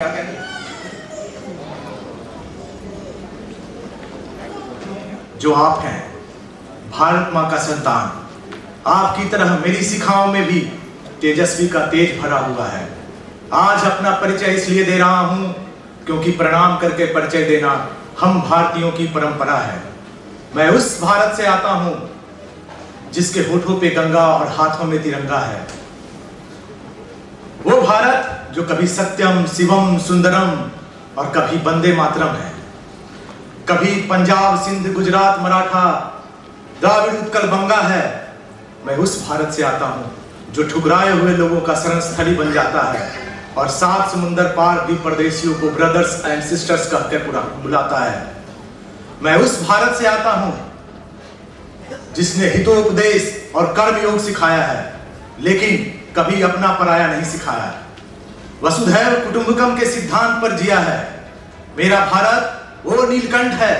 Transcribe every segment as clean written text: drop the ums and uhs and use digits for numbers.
जो आप हैं, भारत माँ का संतान, आपकी तरह मेरी शिखाओं में भी तेजस्वी का तेज भरा हुआ है। आज अपना परिचय इसलिए दे रहा हूं क्योंकि प्रणाम करके परिचय देना हम भारतीयों की परंपरा है। मैं उस भारत से आता हूं जिसके होठों पे गंगा और हाथों में तिरंगा है। वो भारत जो कभी सत्यम शिवम सुंदरम और कभी वंदे मातरम है, कभी पंजाब सिंध गुजरात मराठा द्राविड़ उत्कल बंगा है। मैं उस भारत से आता हूं जो ठुकराए हुए लोगों का शरण स्थली बन जाता है और 7 समुंदर पार भी परदेशियों को ब्रदर्स एंड सिस्टर्स कहकर बुलाता है। मैं उस भारत से आता हूं जिसने हितोपदेश और कर्म योग सिखाया है, लेकिन कभी अपना पराया नहीं सिखाया। वसुधैव कुटुंबकम के सिद्धांत पर जिया है। मेरा भारत वो नीलकंठ है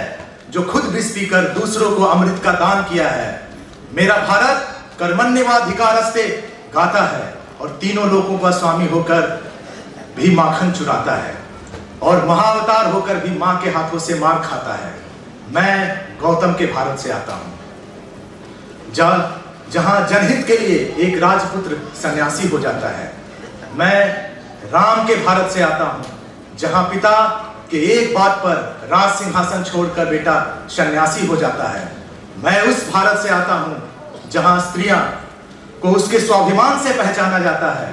जो खुद विष पीकर दूसरों को अमृत का दान किया है। मेरा भारत कर्मण्येवाधिकारस्ते गाता है और तीनों लोगों का स्वामी होकर भी माखन चुराता है और महाअवतार होकर भी मां के हाथों से मार खाता है। मैं गौतम के भारत से आता हूं जहां जनहित के लिए एक राजपुत्र सन्यासी हो जाता है। मैं राम के भारत से आता हूं जहां पिता के एक बात पर राज सिंहासन छोड़कर बेटा सन्यासी हो जाता है। मैं उस भारत से आता हूं जहां स्त्रियां को उसके स्वाभिमान से पहचाना जाता है।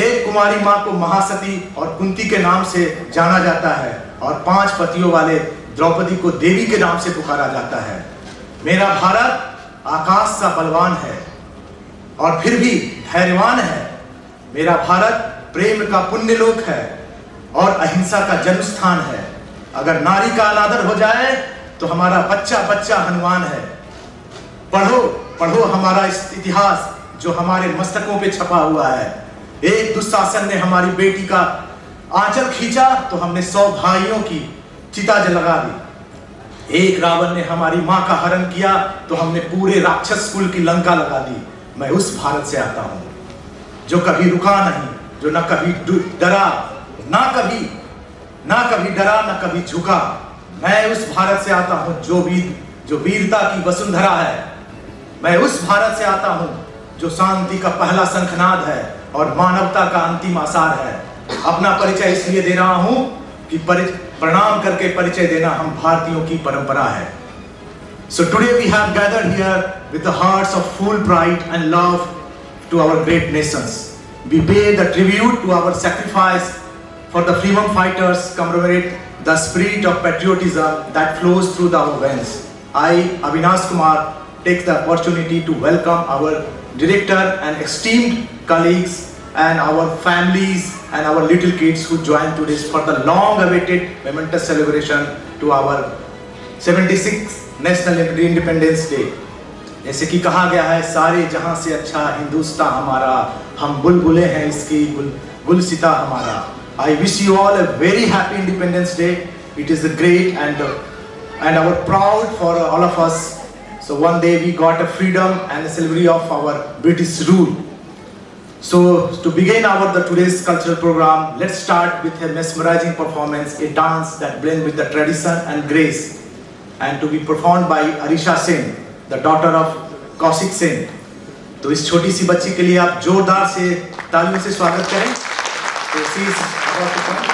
एक कुमारी मां को महासती और कुंती के नाम से जाना जाता है और 5 पतियों वाले द्रौपदी को देवी के नाम से पुकारा जाता है। मेरा भारत आकाश सा बलवान है और फिर भी धैर्यवान है। मेरा भारत प्रेम का पुण्य लोक है और अहिंसा का जन्म स्थान है। अगर नारी का अनादर हो जाए तो हमारा बच्चा बच्चा हनुमान है। पढ़ो पढ़ो हमारा इतिहास जो हमारे मस्तकों पे छपा हुआ है। एक दुशासन ने हमारी बेटी का आंचल खींचा तो हमने 100 भाइयों की चिता जला दी। एक रावण ने हमारी मां का हरण किया तो हमने पूरे राक्षस कुल की लंका लगा दी। मैं उस भारत से आता हूं जो कभी रुका नहीं, जो न कभी डरा, ना कभी डरा, ना कभी झुका। मैं उस भारत से आता हूं जो वीरता की वसुंधरा है। मैं उस भारत से आता हूं जो शांति का पहला शंखनाद है और मानवता का अंतिम आसार है। अपना परिचय इसलिए दे रहा हूं कि प्रणाम करके परिचय देना हम भारतीयों की परंपरा है। So today we have gathered here with the hearts of full pride and love to our great nations. We pay the tribute to our sacrifice for the freedom fighters, commemorate the spirit of patriotism that flows through our veins. I, Avinash Kumar, take the opportunity to welcome our director and esteemed colleagues and our families and our little kids who joined today for the long-awaited momentous celebration to our 76th National Independence Day. जैसे कि कहा गया है, सारे जहां से अच्छा हिंदुस्तान हमारा, हम बुलबुलें हैं इसकी गुलसिता हमारा। I wish you all a very happy Independence Day. It is a great and our proud for all of us. So one day we got a freedom and a celebrity of our British rule. So to begin today's cultural program, let's start with a mesmerizing performance, a dance that blends with the tradition and grace, and to be performed by Arisha Singh, the daughter of Kaushik Singh. तो इस छोटी सी बच्ची के लिए आप जोरदार से तालियों से स्वागत करें। तो she is about to come.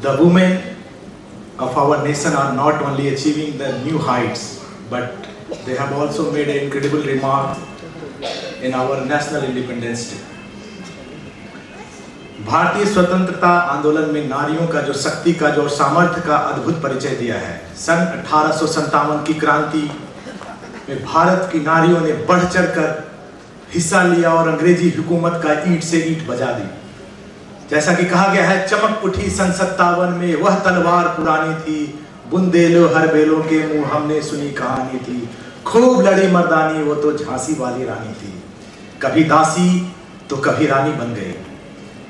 The women of our nation are not only achieving the new heights, but they have also made an incredible remark in our National Independence Day. भारतीय स्वतंत्रता आंदोलन में नारियों का जो शक्ति का जो सामर्थ्य का अद्भुत परिचय दिया है। सन 1857 की क्रांति में भारत की नारियों ने बढ़ चढ़कर हिस्सा लिया और अंग्रेजी हुकूमत का ईंट से ईंट बजा दी। जैसा कि कहा गया है, चमक उठी सन 57 में वह तलवार पुरानी थी, बुंदेलो हर बेलों के मुंह हमने सुनी कहानी थी, खूब लड़ी मर्दानी वो तो झांसी वाली रानी थी। कभी दासी तो कभी रानी बन गई,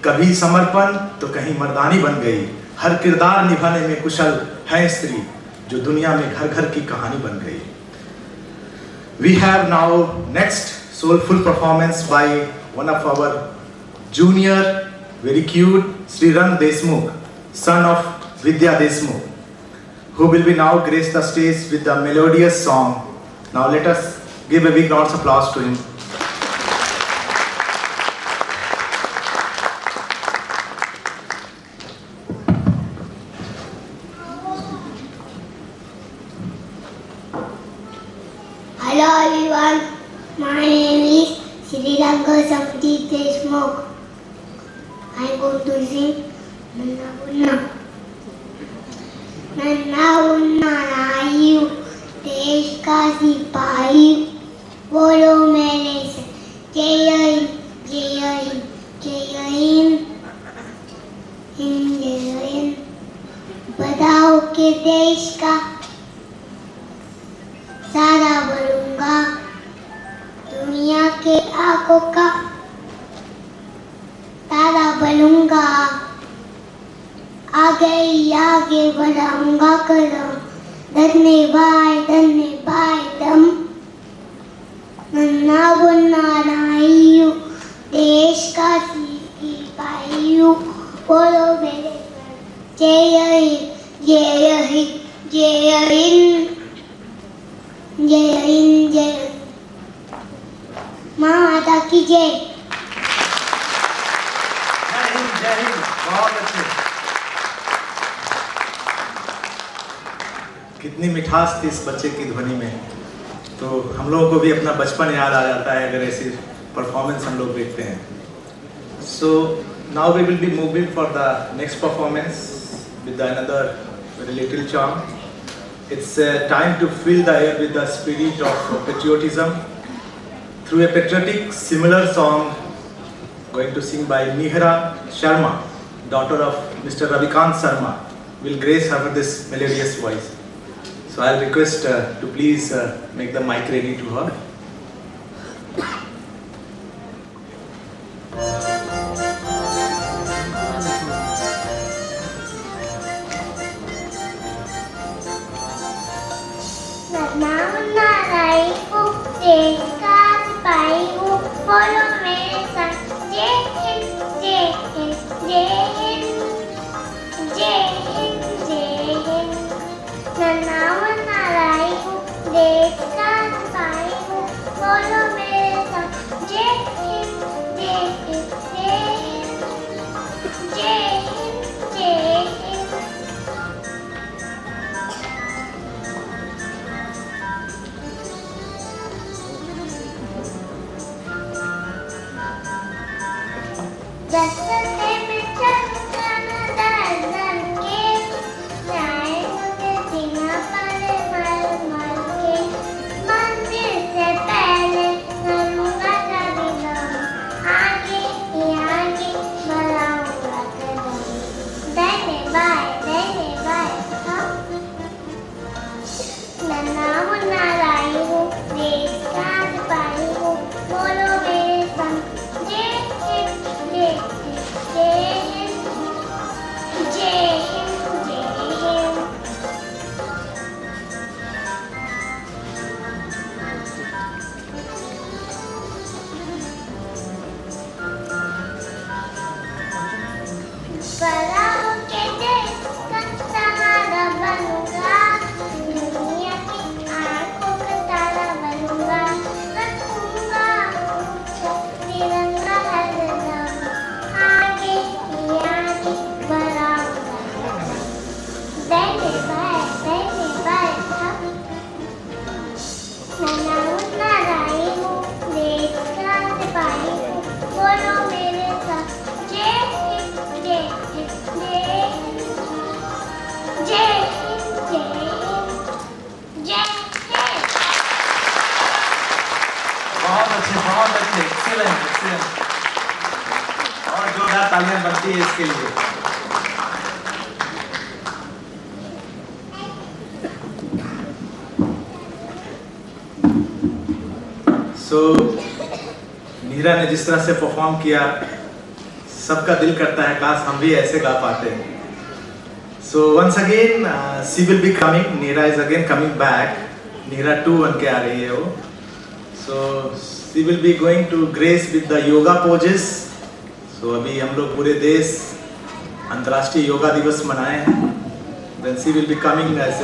कभी समर्पण तो कहीं मर्दानी बन गई। हर किरदार निभाने में कुशल है स्त्री, जो दुनिया में घर घर की कहानी बन गई। We have now next soulful performance by one of our junior, very cute Sriram Deshmukh, son of Vidya Deshmukh, who will be now grace the stage with the melodious song. Now let us give a big round of applause to him. Hello everyone, my name is Sriram Samjit Deshmukh. I am going to sing Nanna Bunna. Nanna Bunna Rayu, देश का सिपाही, बोलो मेरे से जय हिंद, जय हिंद, जय हिंद, हिंद जय हिंद। बताओ कि देश का सारा बनूंगा, दुनिया के आंखों का तारा बनूंगा, आगे बढ़ाऊंगा कदम, धन्यवाद दम। नन्ना बुन्ना नाइयू, देश का सिपाही, बोलो मेरे जय हिंद, जय हिंद, जय हिंद, जय हिंद, जय हिंद। माता की जय। जय हिंद, बहुत अच्छे। कितनी मिठास थी इस बच्चे की ध्वनि में, तो हम लोगों को भी अपना बचपन याद आ जाता है अगर ऐसी परफॉर्मेंस हम लोग देखते हैं। So now we will be moving for the next performance with another very little charm. It's time to fill the air with the spirit of patriotism through a patriotic similar song going to sing by Mihra Sharma, daughter of Mr. Ravikant Sharma, will grace her with this melodious voice. So I'll request to please make the mic ready to her. ताली है इसके लिए। सो नीरा ने जिस तरह से perform किया, सबका दिल करता है काश हम भी ऐसे गा पाते। So once again she will be coming, Neera is again coming back. Neera 2 बन के आ रही है वो। So she will be going to grace with the yoga poses. So अभी हम लोग पूरे देश अंतर्राष्ट्रीय योगा दिवस मनाए हैं। Then she will be coming as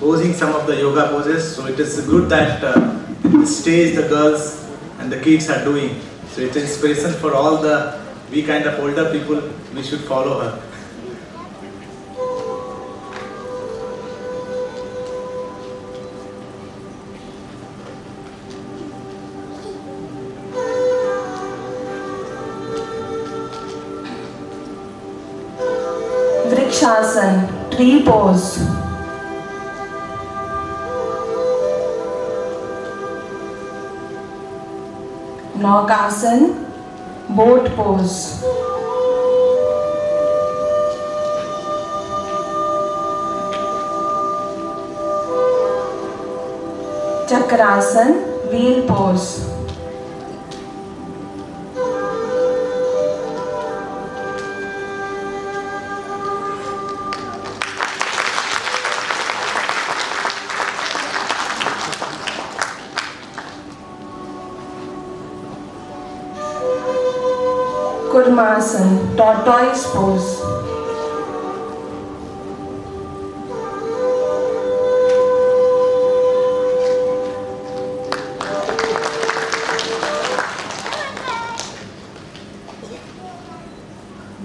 posing some of the yoga poses. So it is good that the stage the girls and the kids are doing. So it's inspiration for all the we kind of older people. We should follow her. Vrikshasan, tree pose. Naukaasan, boat pose. Chakrasan, wheel pose. Kurmasan, tortoise pose.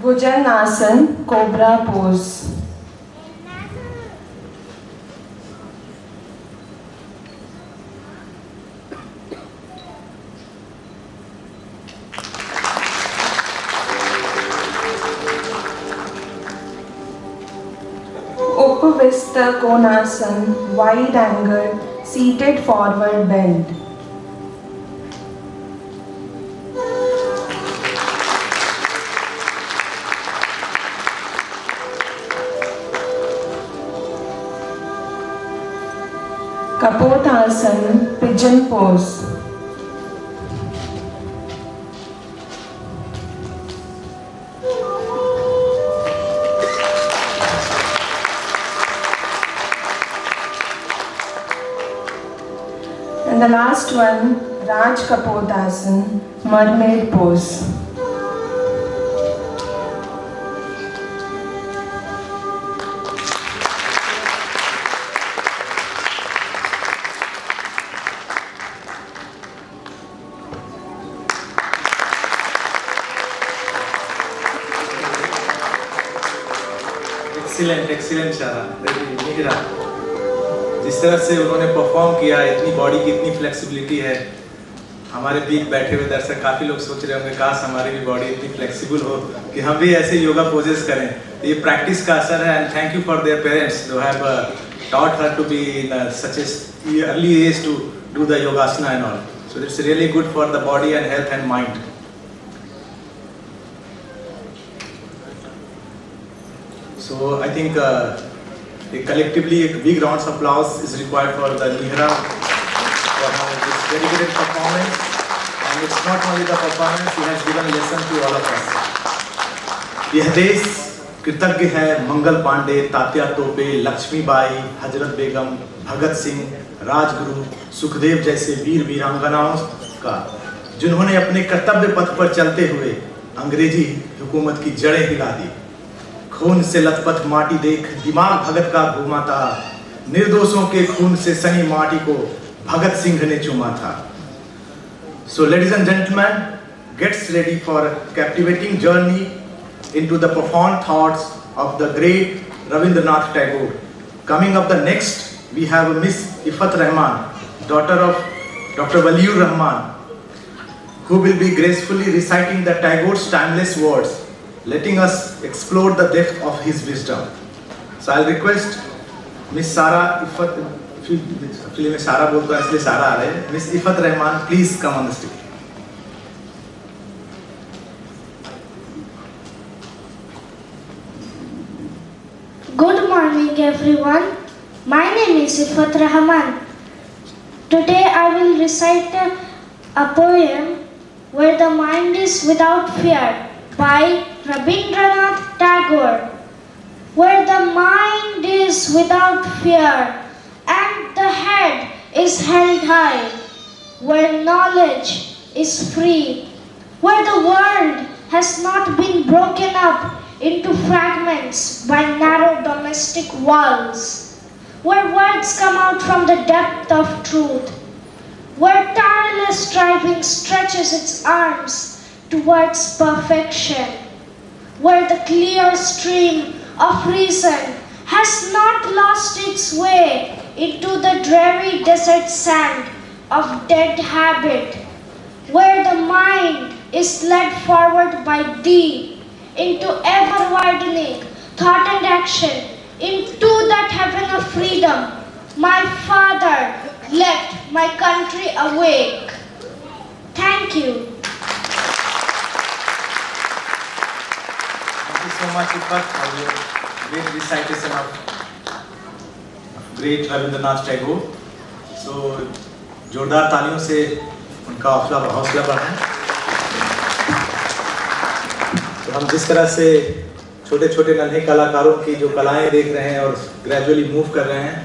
Bhujangasan, cobra pose. Upavista Konasana, wide angle, seated forward bend. Kapotasana, pigeon pose. And the last one, Raj Kapotasana, mermaid pose. Excellent शारा। नीरा, जिस तरह से उन्होंने perform किया, इतनी body की इतनी flexibility है। हमारे बीच बैठे हुए दर्शक काफ़ी लोग सोच रहे होंगे काश हमारी भी बॉडी इतनी फ्लेक्सिबल हो कि हम भी ऐसे योगा पोजेस करें। तो ये प्रैक्टिस का असर है। And thank you for their parents who have taught her to be in such a early age to do the yogasana and all. So it's really good for the body and health and mind. So I think collectively a big round of applause is required for the Nihra for her this dedicated performance. And it's not only the performance, she has given lesson to all of us. यह देश कृतज्ञ है मंगल पांडे, तात्या तोपे, लक्ष्मीबाई, हजरत बेगम, भगत सिंह, राजगुरु, सुखदेव जैसे वीर वीरांगनाओं का, जिन्होंने अपने कर्तव्य पथ पर चलते हुए अंग्रेजी हुकूमत की जड़ें हिला दी। खून से लथपथ माटी देख दिमाग भगत का घूमा था, निर्दोषों के खून से सनी माटी को भगत सिंह ने चूमा था। So ladies and gentlemen, gets ready for a captivating journey into the profound thoughts of the great Rabindranath Tagore. Coming up the next, we have Miss Ifat Rahman, daughter of Dr. Waliur Rahman, who will be gracefully reciting the Tagore's timeless words, letting us explore the depth of his wisdom. So I'll request Miss Sara Ifat, actually मैं सारा बोलता हूँ इसलिए सारा आ रहे हैं, Miss Ifat Rahman, please come on the stage. morning, everyone. My name is Ifat Rahman. Today I will recite a poem, Where the Mind is Without Fear, by Rabindranath Tagore. Where the mind is without fear and the head is held high, where knowledge is free, where the world has not been broken up into fragments by narrow domestic walls, where words come out from the depth of truth, where tireless striving stretches its arms towards perfection, where the clear stream of reason has not lost its way into the dreary desert sand of dead habit, where the mind is led forward by deep into ever-widening thought and action, into that heaven of freedom. My father left my country awake. Thank you. Thank you so much, Ifat, for your great recitation of great Rabindranath Tagore. So, जोरदार तालियों से उनका हौसला बढ़ाएं। तो हम जिस तरह से छोटे छोटे नन्हे कलाकारों की जो कलाएं देख रहे हैं और ग्रेजुअली मूव कर रहे हैं,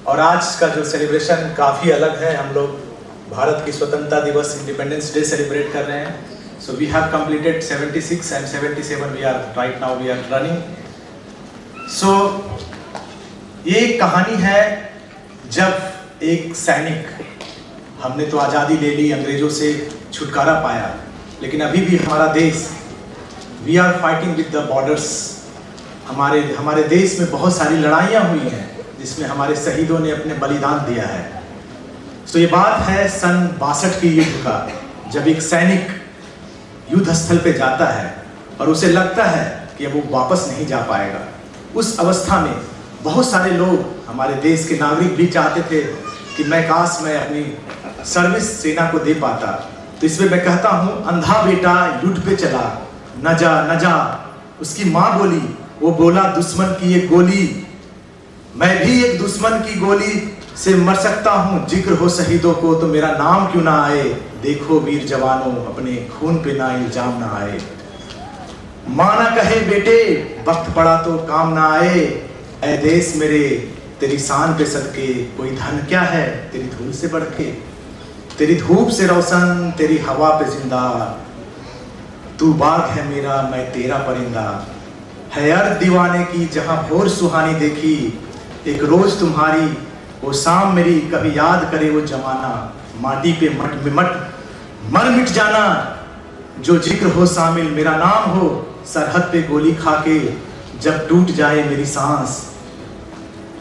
और आज का जो सेलिब्रेशन काफ़ी अलग है। हम लोग भारत की स्वतंत्रता दिवस, इंडिपेंडेंस डे सेलिब्रेट कर रहे हैं। So we have completed 76 and 77 we are right now we are running. So ये एक कहानी है जब एक सैनिक, हमने तो आज़ादी ले ली, अंग्रेजों से छुटकारा पाया, लेकिन अभी भी हमारा देश, we are fighting with the borders. हमारे देश में बहुत सारी लड़ाइयाँ हुई हैं जिसमें हमारे शहीदों ने अपने बलिदान दिया है। तो ये बात है सन 62 की युद्ध का, जब एक सैनिक युद्ध स्थल पे जाता है और उसे लगता है कि अब वो वापस नहीं जा पाएगा। उस अवस्था में बहुत सारे लोग, हमारे देश के नागरिक भी चाहते थे कि मैं काश मैं अपनी सर्विस सेना को दे पाता। तो इसमें मैं कहता हूँ, अंधा बेटा युद्ध पे चला, न जा न जा। उसकी माँ बोली, वो बोला दुश्मन की एक गोली, मैं भी एक दुश्मन की गोली से मर सकता हूँ। जिक्र हो शहीदों को तो मेरा नाम क्यों ना आए, देखो वीर जवानों अपने खून पे ना इल्जाम ना आए। माँ ना कहे बेटे वक्त पड़ा तो काम ना आए, ऐ देश मेरे तेरी शान पे सदके, कोई धन क्या है तेरी धूल से बढ़ के। तेरी धूप से रोशन तेरी हवा पे जिंदा, तू बाग है मेरा मैं तेरा परिंदा। है अर्थ दीवाने की जहाँ भोर सुहानी देखी, एक रोज तुम्हारी वो शाम मेरी, कभी याद करे वो जमाना। माटी पे मर मिट जाना, जो जिक्र हो शामिल मेरा नाम हो। सरहद पे गोली खा के जब टूट जाए मेरी सांस,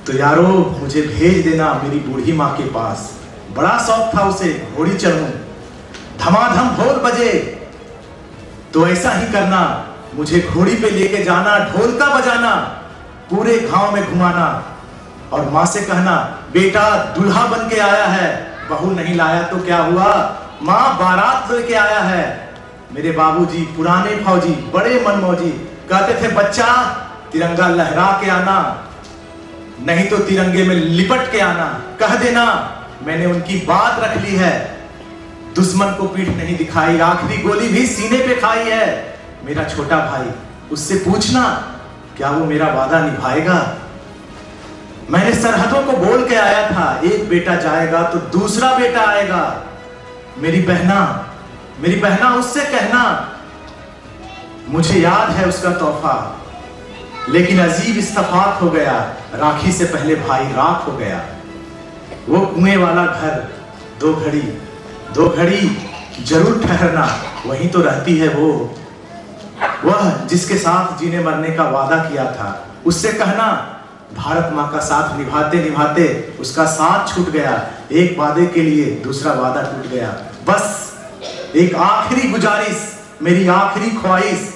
तो यारो मुझे भेज देना मेरी बूढ़ी माँ के पास। बड़ा शौक था उसे घोड़ी चढ़ूं, धमाधम ढोल बजे तो ऐसा ही करना। मुझे घोड़ी पे लेके जाना, ढोल का बजाना, पूरे गांव में घुमाना, और माँ से कहना बेटा दूल्हा बन के आया है, बहू नहीं लाया तो क्या हुआ, माँ बारात लेके आया है। मेरे बाबूजी पुराने फौजी बड़े मनमौजी, कहते थे बच्चा तिरंगा लहरा के आना, नहीं तो तिरंगे में लिपट के आना। कह देना मैंने उनकी बात रख ली है, दुश्मन को पीठ नहीं दिखाई, आखिरी गोली भी सीने पे खाई है। मेरा छोटा भाई, उससे पूछना क्या वो मेरा वादा निभाएगा। मैंने सरहदों को बोल के आया था, एक बेटा जाएगा तो दूसरा बेटा आएगा। मेरी बहना उससे कहना, मुझे याद है उसका तोहफा, लेकिन अजीब इत्तेफाक हो गया, राखी से पहले भाई राख हो गया। वो कुएं वाला घर, दो घड़ी जरूर ठहरना, वहीं तो रहती है वो, वह जिसके साथ जीने मरने का वादा किया था। उससे कहना भारत माँ का साथ निभाते निभाते उसका साथ छूट गया, एक वादे के लिए दूसरा वादा टूट गया। बस एक आखिरी गुजारिश, मेरी आखिरी ख्वाहिश,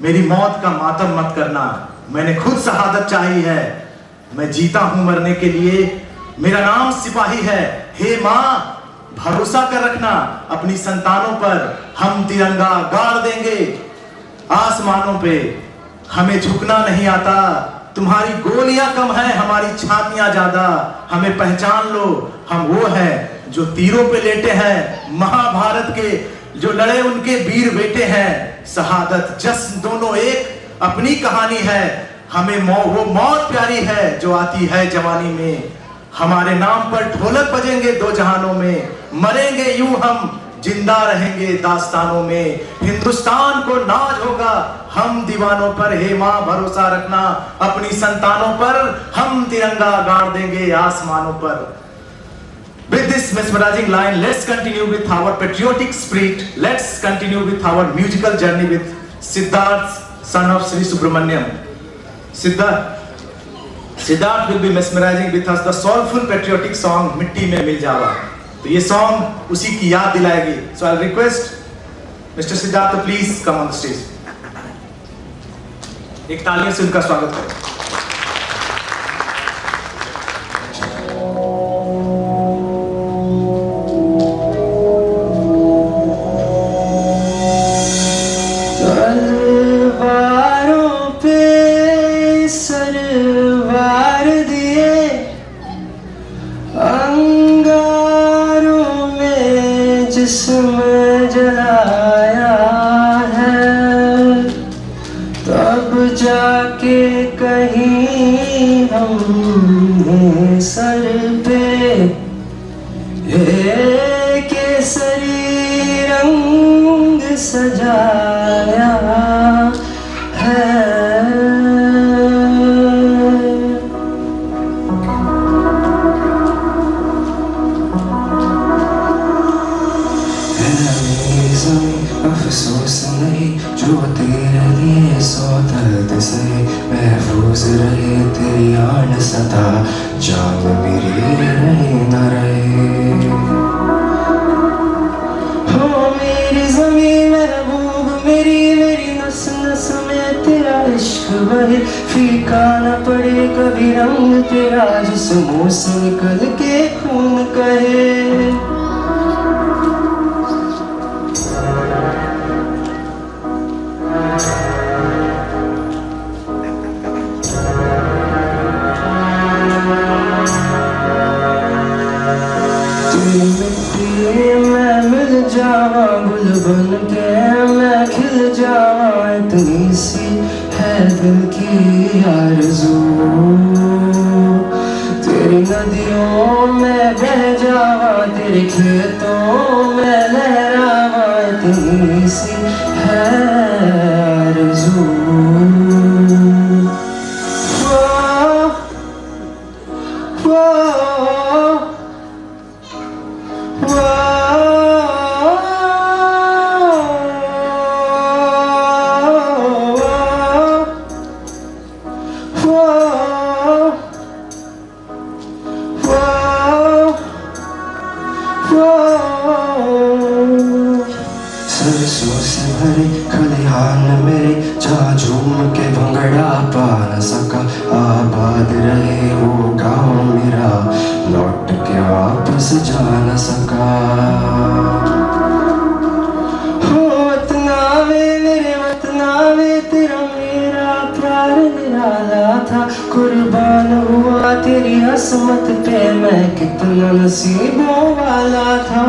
मेरी मौत का मातम मत करना। मैंने खुद शहादत चाही है, मैं जीता हूं मरने के लिए, मेरा नाम सिपाही है। हे माँ भरोसा कर रखना अपनी संतानों पर, हम तिरंगा गाड़ देंगे आसमानों पे। हमें झुकना नहीं आता तुम्हारी गोलियां कम हैं, हमारी छातियां ज्यादा। हमें पहचान लो, हम वो हैं जो तीरों पे लेटे हैं। महाभारत के जो लड़े उनके वीर बेटे हैं। शहादत जश्न दोनों एक, अपनी कहानी है। हमें वो मौत प्यारी है जो आती है जवानी में। हमारे नाम पर ढोलक बजेंगे दो जहानों में। मरेंगे यूं हम, जिंदा रहेंगे दास्तानों में। हिंदुस्तान को नाज होगा हम दीवानों पर। हे मां भरोसा रखना अपनी संतानों पर। हम तिरंगा गाड़ देंगे आसमानों पर। With this mesmerizing line, let's continue with our patriotic spirit. Let's continue with our musical journey with Siddharth, son of Sri Subramanyam. Siddharth will be mesmerizing with us the soulful patriotic song मिट्टी में मिल जावा। तो ये song उसी की याद दिलाएगी। So I'll request Mr. Siddharth to please come on the stage. एक तालियों से उनका स्वागत करें। जिस्म जलाया है तब जाके कहीं हमने सर पे ये केसरी रंग सजाया है। अफसोस नहीं जो तेरे लिए सौ दर्द से महफूज रहे तेरी आन सदा जान मेरी रहे न रहे। हो मेरी ज़मीं महबूब मेरी मेरी नस नस में तेरा इश्क बहे। फीका न पड़े कभी रंग तेरा जिस्मों से निकल के खून कहे। मैं मिल जावा गुल बन के मैं खिल जावा। इतनी सी है दिल की आरज़ू तेरी नदियों में बह जावा तेरे खेतों में लहरावा। इतनी सी है आरज़ू। सरसों से भरे खलिहान मेरे जहाँ झूम के भंगड़ा पा न सका। आबाद रहे वो गाँव मेरा लौट के वापस जा न सका। हो वतनावे मेरे वतनावे तेरा मेरा प्यार निराला था। कुर्बान हुआ तेरी असमत पे मैं कितना नसीबों वाला था।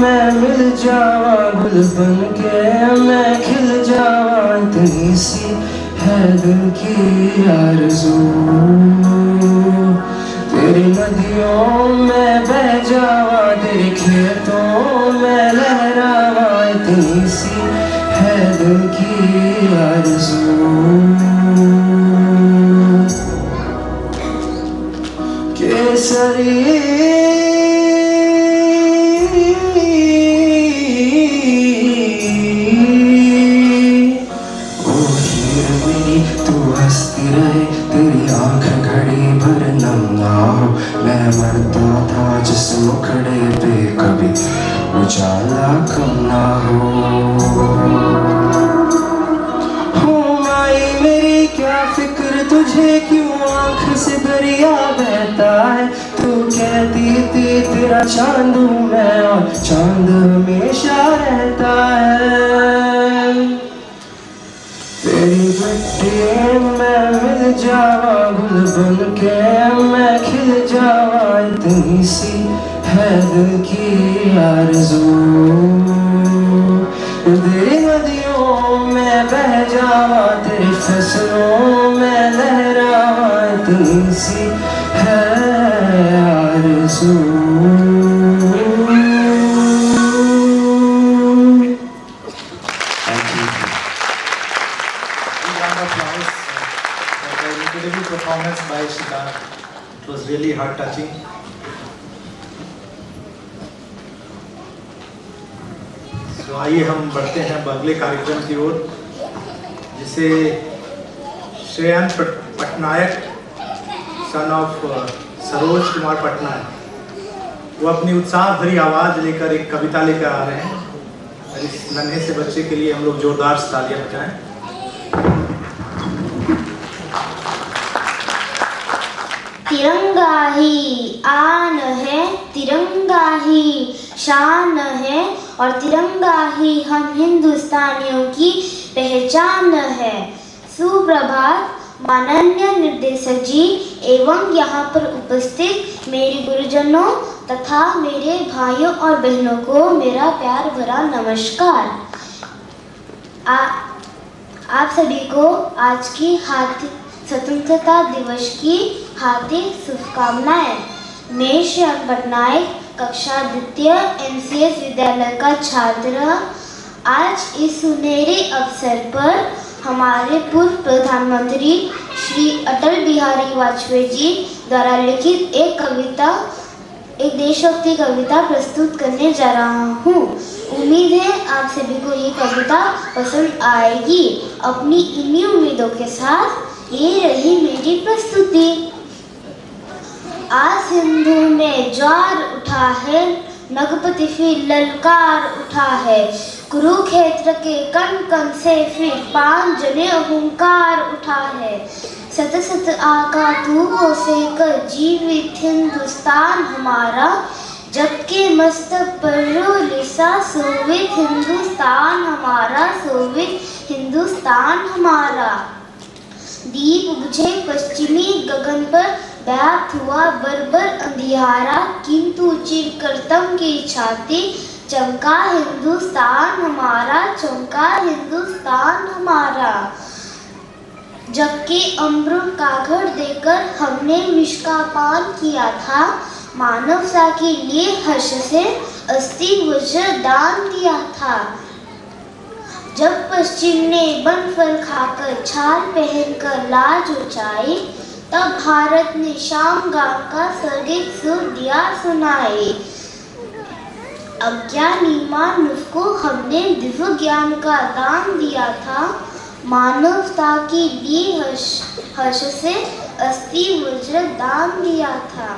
मैं मिल जावा गुल बन के मैं खिल जावा। इतनी सी है दिल की आरज़ू तेरी नदियों में बह जावा तेरे खेतों में लहरावा। इतनी सी है दिल की आरज़ू। केसरी तेरी आँख घड़ी भर नम ना हो। मैं मरता था जिस मुखड़े पे कभी उजाला कम ना हो। माई मेरी क्या फिक्र तुझे क्यों आंख से दरिया बहता है, तू कहती थी तेरा चांद हूँ मैं और चांद हमेशा रहता है। तेरी मिट्टी में मिल जावा गुल बन के मैं खिल जावा, इतनी सी है दिल की आरज़ू। तेरी नदियों में बह जावा, तेरी फसलों में लहरावा, इतनी सी है आरज़ू। Incredible performance by Shikar. It was really heart touching. तो आइए हम बढ़ते हैं अगले कार्यक्रम की ओर, जिसे श्रेयन पटनायक सन ऑफ सरोज कुमार पटनायक, वो अपनी उत्साह भरी आवाज लेकर एक कविता लेकर आ रहे हैं। और इस नन्हे से बच्चे के लिए हम लोग जोरदार से तालियां बजाएं। तिरंगा ही आन है, तिरंगा ही शान है, और तिरंगा ही हम हिंदुस्तानियों की पहचान है। सुप्रभात माननीय निर्देशक जी एवं यहाँ पर उपस्थित मेरे गुरुजनों तथा मेरे भाइयों और बहनों को मेरा प्यार भरा नमस्कार। आप सभी को आज की स्वतंत्रता दिवस की हार्दिक शुभकामनाएं। मैं श्रेयन पटनायक कक्षा द्वितीय MCS विद्यालय का छात्र आज इस सुनहरे अवसर पर हमारे पूर्व प्रधानमंत्री श्री अटल बिहारी वाजपेयी जी द्वारा लिखित एक देशभक्ति कविता प्रस्तुत करने जा रहा हूँ। उम्मीद है आप सभी को ये कविता पसंद आएगी। अपनी इन्हीं उम्मीदों के साथ ये रही मेरी प्रस्तुति। आज सिंधु में ज्वार उठा है, नगपति फिर ललकार उठा है, कुरुक्षेत्र के कण कण से फिर 5 जने हुंकार उठा है। सत सत आका तू हो सेकर जीवित हिंदुस्तान हमारा, जबकि मस्तक पर लिसा सोवित हिंदुस्तान हमारा, सोवित हिंदुस्तान हमारा। दीप बुझे पश्चिमी गगन पर व्याप्त हुआ बर्बर अंधियारा, किंतु चिर करतम की छाती चमका हिंदुस्तान हमारा, चमका हिंदुस्तान हमारा। जबकि अमृत कागड़ देकर हमने विष का पान किया था, मानवता के लिए हर्ष से अस्थि वज्र दान दिया था। जब पश्चिम ने बन फल खाकर छाल पहनकर लाज उचाई, तब भारत ने शाम गान का स्वर्गिक सुर दिया सुनाई। अज्ञानी मानव को हमने दिव्य ज्ञान का दान दिया था, मानवता के लिए हर्ष से अस्थि वज्र दान दिया था।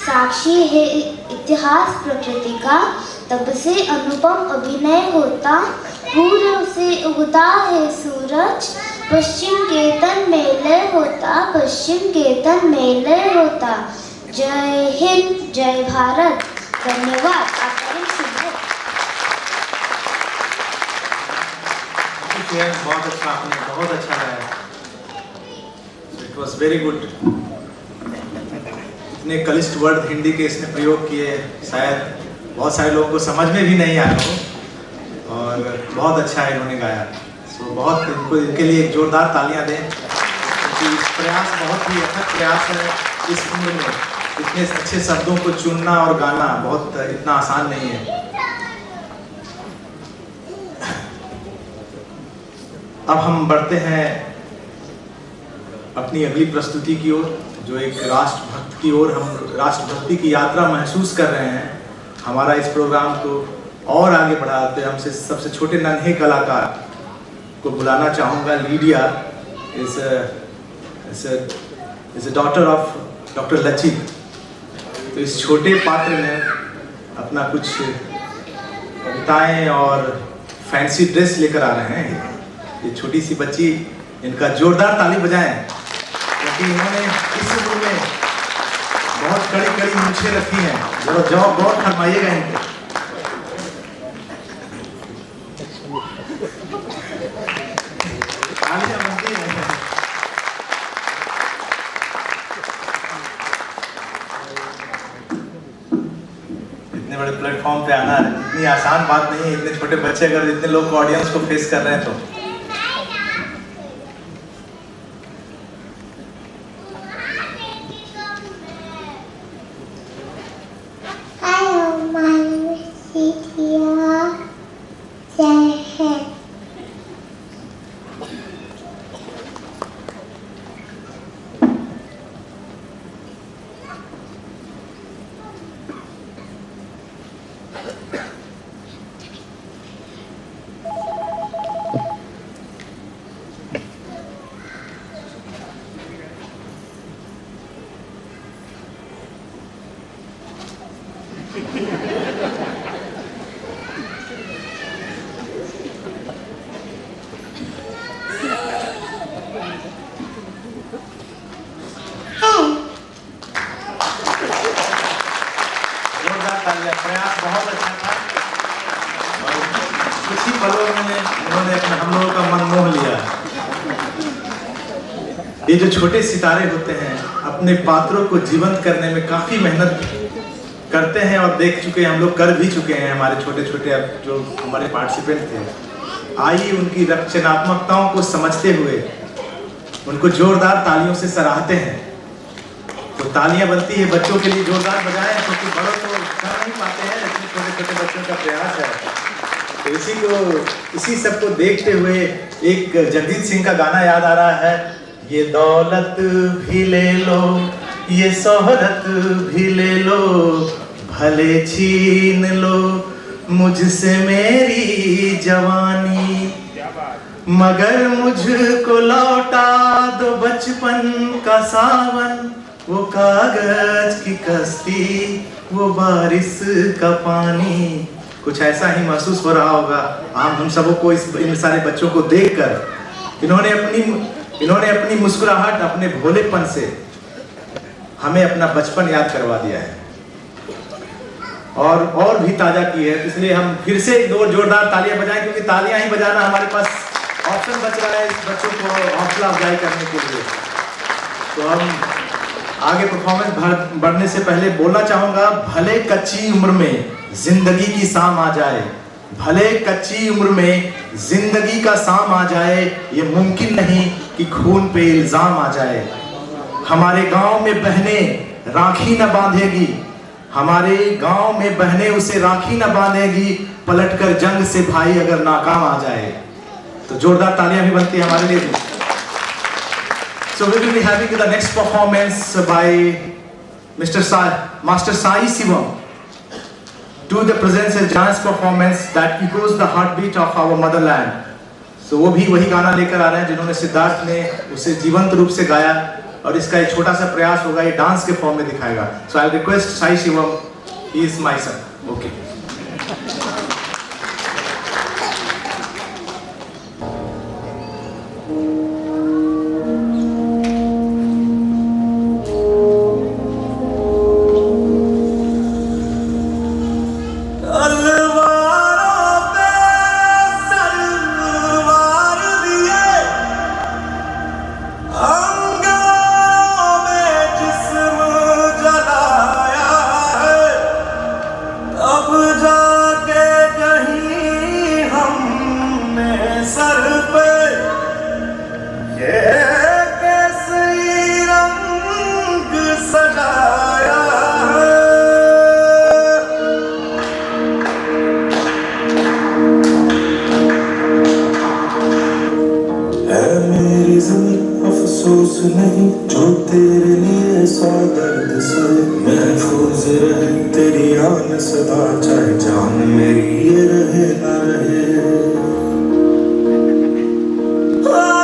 साक्षी है इतिहास प्रकृति का, तब से अनुपम अभिनय होता, पूर्व से उगता है सूरज, पश्चिम के तन में लय होता, पश्चिम के तन में लय होता। जय हिंद, जय भारत। धन्यवाद। आपका दिन शुभ हो। बहुत अच्छा, आपने बहुत अच्छा गाया। It was very good. इतने कलिष्ठ वर्ड हिंदी के इसने प्रयोग किए, शायद बहुत सारे लोगों को समझ में भी नहीं आया हो, और बहुत अच्छा इन्होंने गाया। सो बहुत इनके लिए एक जोरदार तालियां दें, क्योंकि प्रयास बहुत ही अच्छा प्रयास है। इस उम्र में इतने अच्छे शब्दों को चुनना और गाना बहुत इतना आसान नहीं है। अब हम बढ़ते हैं अपनी अगली प्रस्तुति की ओर, जो एक राष्ट्रभक्त की ओर हम राष्ट्रभक्ति की यात्रा महसूस कर रहे हैं। हमारा इस प्रोग्राम को और आगे बढ़ाते हमसे सबसे छोटे नन्हे कलाकार को बुलाना चाहूँगा। Lydia is a daughter of doctor Lachit. तो इस छोटे पात्र ने अपना कुछ कविता कविताएं और फैंसी ड्रेस लेकर आ रहे हैं। ये छोटी सी बच्ची, इनका जोरदार ताली बजाएं, क्योंकि इन्होंने इस उम्र में बहुत कड़ी कड़ी मूछें रखी हैं। जरा जवाब बहुत फरमाइएगा इनको। तालियां बनती हैं। इतने बड़े प्लेटफॉर्म पे आना इतनी आसान बात नहीं है। इतने छोटे बच्चे अगर इतने लोग ऑडियंस को फेस कर रहे हैं तो प्रयास बहुत अच्छा था और कुछ ही पलों में उन्होंने हम लोगों का मन मोह लिया। ये जो छोटे सितारे होते हैं अपने पात्रों को जीवंत करने में काफी मेहनत करते हैं और देख चुके हैं, हम लोग कर भी चुके हैं। हमारे छोटे छोटे अब जो हमारे पार्टिसिपेंट थे, आइए उनकी रचनात्मकताओं को समझते हुए उनको जोरदार तालियों से सराहते हैं। तो तालियां बनती है बच्चों के लिए, जोरदार बजाएं, क्योंकि बड़ों तो कर नहीं पाते हैं, लेकिन छोटे छोटे बच्चों का प्रयास है। तो इसी सबको देखते हुए एक जगजीत सिंह का गाना याद आ रहा है, ये दौलत भी ले लो, ये शोहरत भी ले लो, भले छीन लो मुझसे मेरी जवानी, मगर मुझको लौटा दो बचपन का सावन, वो कागज की कश्ती, वो बारिश का पानी। कुछ ऐसा ही महसूस हो रहा होगा हम सबों को इन सारे बच्चों को देखकर। इन्होंने अपनी मुस्कुराहट, अपने भोलेपन से हमें अपना बचपन याद करवा दिया है और भी ताजा की है। इसलिए हम फिर से एक दो जोरदार तालियां बजाएं, क्योंकि तालियां ही बजाना हमारे पास ऑप्शन बच रहा है इस बच्चों को हौसला अफजाई करने के लिए। तो हम आगे परफॉर्मेंस बढ़ने से पहले बोलना चाहूंगा, भले कच्ची उम्र में जिंदगी की शाम आ जाए, भले कच्ची उम्र में जिंदगी का शाम आ जाए, ये मुमकिन नहीं कि खून पे इल्जाम आ जाए। हमारे गांव में बहनें राखी न बांधेगी, हमारे गांव में बहनें उसे राखी न बांधेगी, पलटकर जंग से भाई अगर नाकाम आ जाए। तो जोरदार तालियां भी बनती है हमारे लिए भी। So we will be having the next performance by Master Sai Sivam. To the presents a dance performance that echoes the heartbeat of our motherland. So वो भी वही गाना लेकर आ रहे हैं जिन्होंने सिद्धार्थ ने उसे जीवंत रूप से गाया, और इसका एक छोटा सा प्रयास होगा, ये डांस के फॉर्म में दिखाएगा। So I'll request Sai Sivam, he is my son. Okay. नहीं जो तेरे लिए सौ दर्द से महफूज रहे तेरी आन सदा, चाहे जान मेरी ये रहे ना रहे।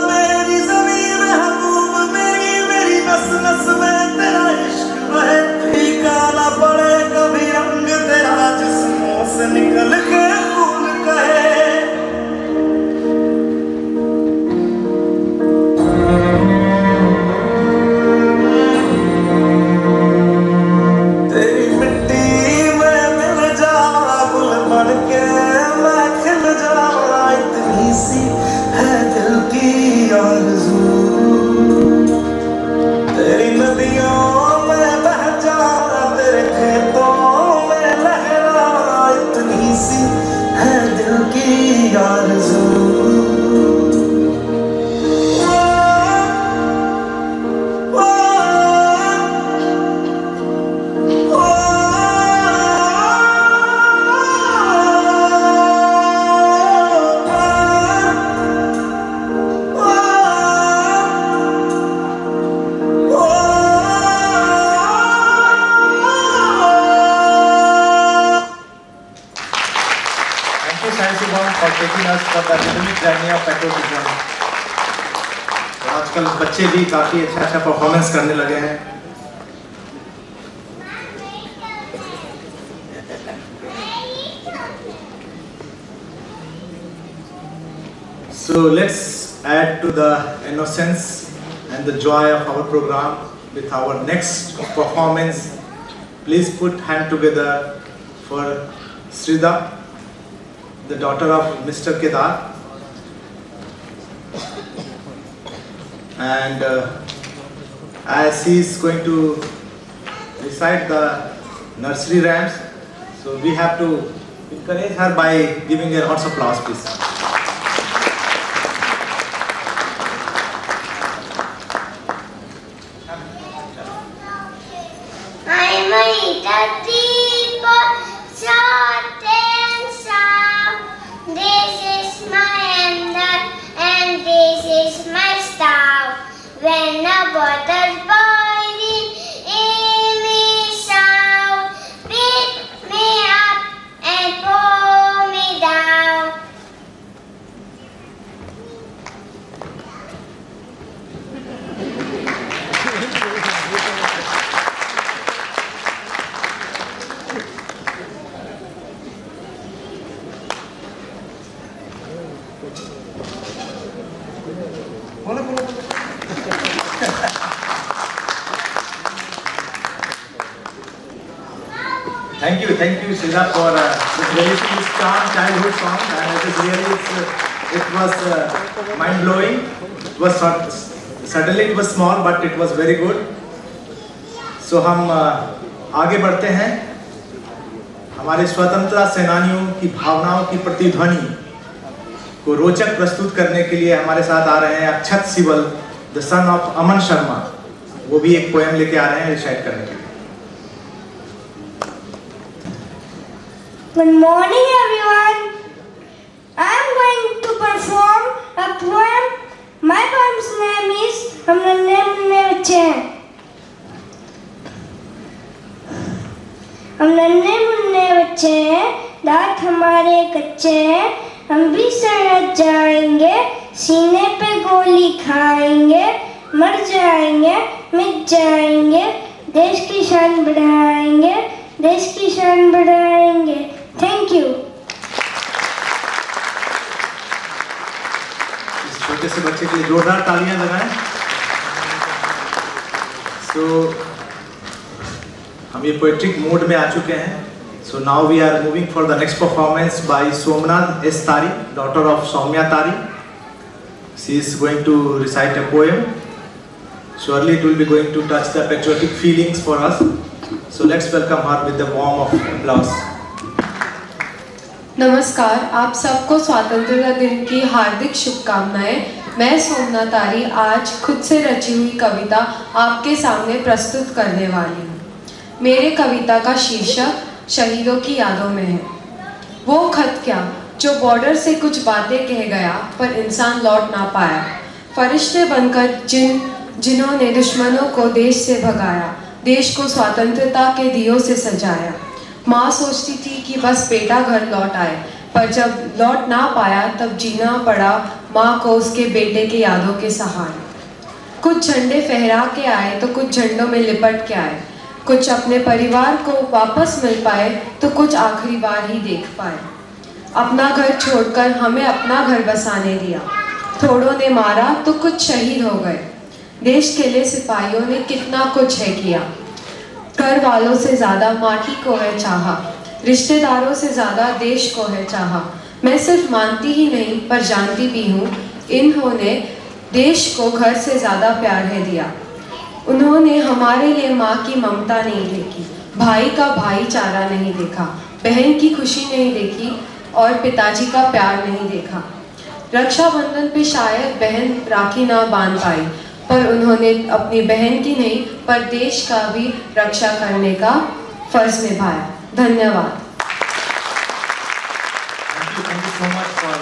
मेरी ज़मीन महबूब मेरी, मेरी नस नस में तेरा इश्क बहे, फीका ना पड़े कभी रंग तेरा जिस्मों से निकल के for the academic journey of patriotism. तो आजकल बच्चे भी काफी अच्छा परफॉर्मेंस करने लगे हैं. So let's add to the innocence and the joy of our program with our next performance. Please put hand together for Srida, the daughter of Mr. Kedar. And as he is going to recite the nursery rhymes, so we have to encourage her by giving a round of applause, please. I'm a little teapot, short and sound. This is my handle and this is my staff. When the water's boiling in me sound, pick me up and pull me down. Thank you, Srida, for releasing this childhood song, and it is really, it was mind-blowing. It was suddenly it was small, but it was very good. So हम आगे बढ़ते हैं. हमारे स्वतंत्रता सेनानियों की भावनाओं की प्रतिध्वनि को रोचक प्रस्तुत करने के लिए हमारे साथ आ रहे हैं अक्षत सिबल, द सन ऑफ अमन शर्मा. वो भी एक पोएम लेके आ रहे हैं रिसाइट करने के लिए. Good morning, everyone. I am going to perform a poem. My poem's name is हम नन्हे मुन्ने बच्चे हैं. हम नन्हे मुन्ने बच्चे हैं, दांत हमारे कच्चे हैं. हम भी सड़क जाएंगे, सीने पे गोली खाएंगे. मर जाएंगे, मिट जाएंगे, देश की शान बढ़ाएंगे, देश की शान बढ़ाएंगे. Thank you. इस छोटे से बच्चे के लिए जोरदार तालियां लगाएं. So हम ये पोएट्रिक मोड में आ चुके हैं. So now we are moving for the next performance by Somnath S. Tari, daughter of Soumya Tari. She is going to recite a poem. Surely it will be going to touch the patriotic feelings for us. So let's welcome her with the warm of applause. नमस्कार, आप सबको स्वतंत्रता दिन की हार्दिक शुभकामनाएं. मैं सोमनाथ तारी आज खुद से रची हुई कविता आपके सामने प्रस्तुत करने वाली हूँ. मेरे कविता का शीर्षक शहीदों की यादों में है. वो खत क्या जो बॉर्डर से कुछ बातें कह गया पर इंसान लौट ना पाया. फरिश्ते बनकर जिन्होंने दुश्मनों को देश से भगाया, देश को स्वतंत्रता के दियों से सजाया. माँ सोचती थी कि बस बेटा घर लौट आए, पर जब लौट ना पाया तब जीना पड़ा माँ को उसके बेटे के यादों के सहारे. कुछ झंडे फहरा के आए तो कुछ झंडों में लिपट के आए. कुछ अपने परिवार को वापस मिल पाए तो कुछ आखिरी बार ही देख पाए. अपना घर छोड़कर हमें अपना घर बसाने दिया. थोड़ों ने मारा तो कुछ शहीद हो गए. देश के लिए सिपाहियों ने कितना कुछ है किया. घर वालों से ज़्यादा माटी को है चाहा, रिश्तेदारों से ज़्यादा देश को है चाहा. मैं सिर्फ मानती ही नहीं पर जानती भी हूँ, इन्होंने देश को घर से ज़्यादा प्यार है दिया. उन्होंने हमारे लिए माँ की ममता नहीं देखी, भाई का भाईचारा नहीं देखा, बहन की खुशी नहीं देखी और पिताजी का प्यार नहीं देखा. रक्षाबंधन पे शायद बहन राखी ना बांध पाई, पर उन्होंने अपनी बहन की नहीं पर देश का भी रक्षा करने का फर्ज निभाया. धन्यवाद. Thank you so much for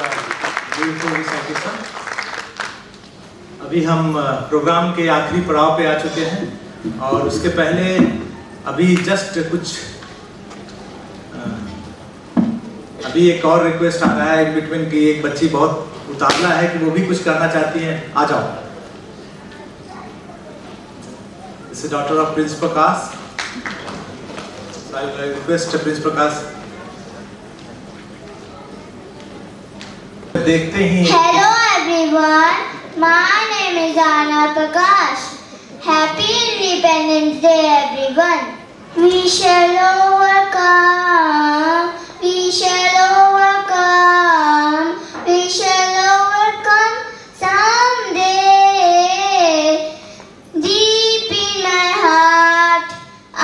beautiful recitation. अभी हम प्रोग्राम के आखिरी पड़ाव पे आ चुके हैं और उसके पहले अभी जस्ट कुछ अभी एक और रिक्वेस्ट आ रहा है इन बिटवीन की, एक बच्ची बहुत उतावला है कि वो भी कुछ करना चाहती है, आ जाओ। This is daughter of Prince Prakash. I request Prince Prakash. देखते ही Hello everyone, my name is Anna Prakash. Happy Independence Day everyone. We shall overcome, we shall overcome, we shall overcome someday. Deep in my heart,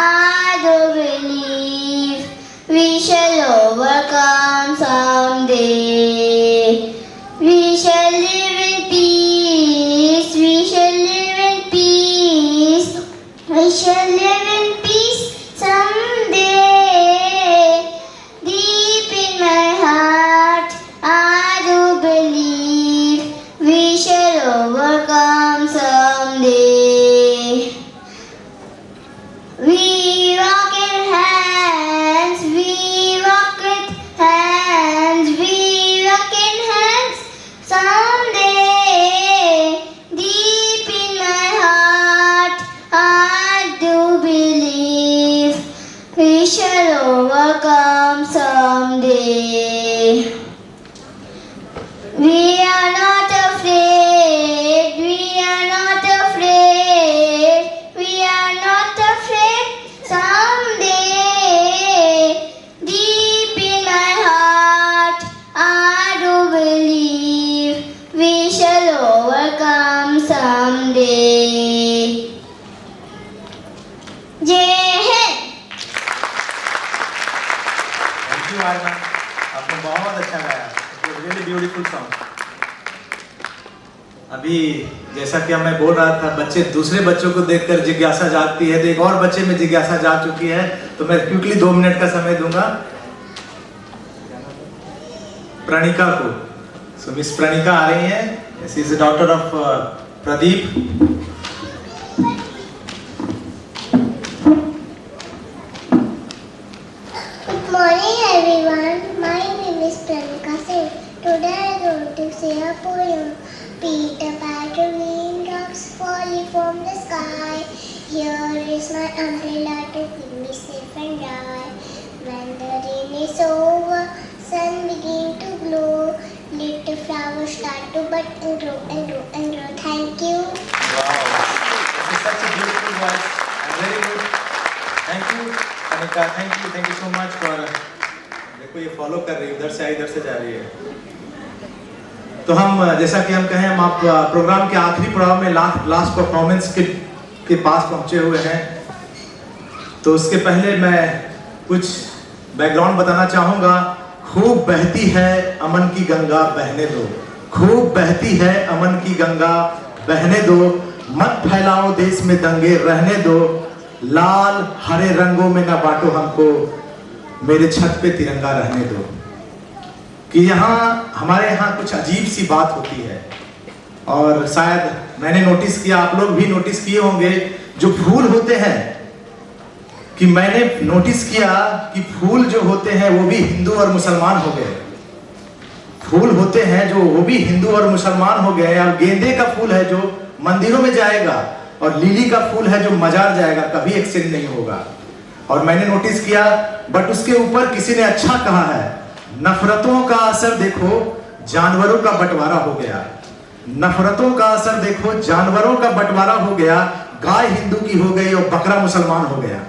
I do believe we shall overcome someday. We shall live in peace, we shall live in peace, we shall live in peace someday. Deep in my heart, I do believe we shall overcome someday. We rock in hands, we rock with hands, we rock in hands someday. Deep in my heart, I do believe we shall overcome someday. We are not afraid, we are not afraid, we are not afraid someday. Deep in my heart, I do believe we shall overcome someday. Jai Hind! Thank you Aryana, आपने बहुत अच्छा गाया, really beautiful song. अभी जैसा कि मैं बोल रहा था, बच्चे दूसरे बच्चों को देखकर जिज्ञासा जागती है, तो एक और बच्चे में जिज्ञासा जाग चुकी है, तो मैं क्विकली 2 मिनट का समय दूंगा प्रणिका को। सो मिस प्रणिका आ रही हैं, she is daughter of Pradeep. Good morning everyone, my name is Pranika Singh. Today I am going to say a poem. Peter Patter raindrops falling from the sky. Here is my umbrella to keep me safe and dry. When the rain is over, sun begin to glow. Little flowers start to bud and grow and grow and grow. Thank you. Wow, this is such a beautiful voice and very good. Thank you प्रणिका, thank you so much for। देखो ये follow कर रही है, उधर से आई इधर से जा रही है। तो हम जैसा कि हम कहें, हम आप प्रोग्राम के आखिरी पड़ाव में लास्ट परफॉर्मेंस के पास पहुंचे हुए हैं। तो उसके पहले मैं कुछ बैकग्राउंड बताना चाहूँगा। खूब बहती है अमन की गंगा बहने दो, खूब बहती है अमन की गंगा बहने दो, मत फैलाओ देश में दंगे रहने दो, लाल हरे रंगों में न बांटो हमको, मेरे छत पे तिरंगा रहने दो। कि हमारे यहाँ कुछ अजीब सी बात होती है, और शायद मैंने नोटिस किया, आप लोग भी नोटिस किए होंगे, जो फूल होते हैं, कि मैंने नोटिस किया कि फूल जो होते हैं वो भी हिंदू और मुसलमान हो गए। फूल होते हैं जो वो भी हिंदू और मुसलमान हो गए। और गेंदे का फूल है जो मंदिरों में जाएगा, और लिली का फूल है जो मजार जाएगा, कभी एक्सचेंज नहीं होगा। और मैंने नोटिस किया, बट उसके ऊपर किसी ने अच्छा कहा है, नफरतों का असर देखो जानवरों का बंटवारा हो गया, नफरतों का असर देखो जानवरों का बंटवारा हो गया, गाय हिंदू की हो गई और बकरा मुसलमान हो गया।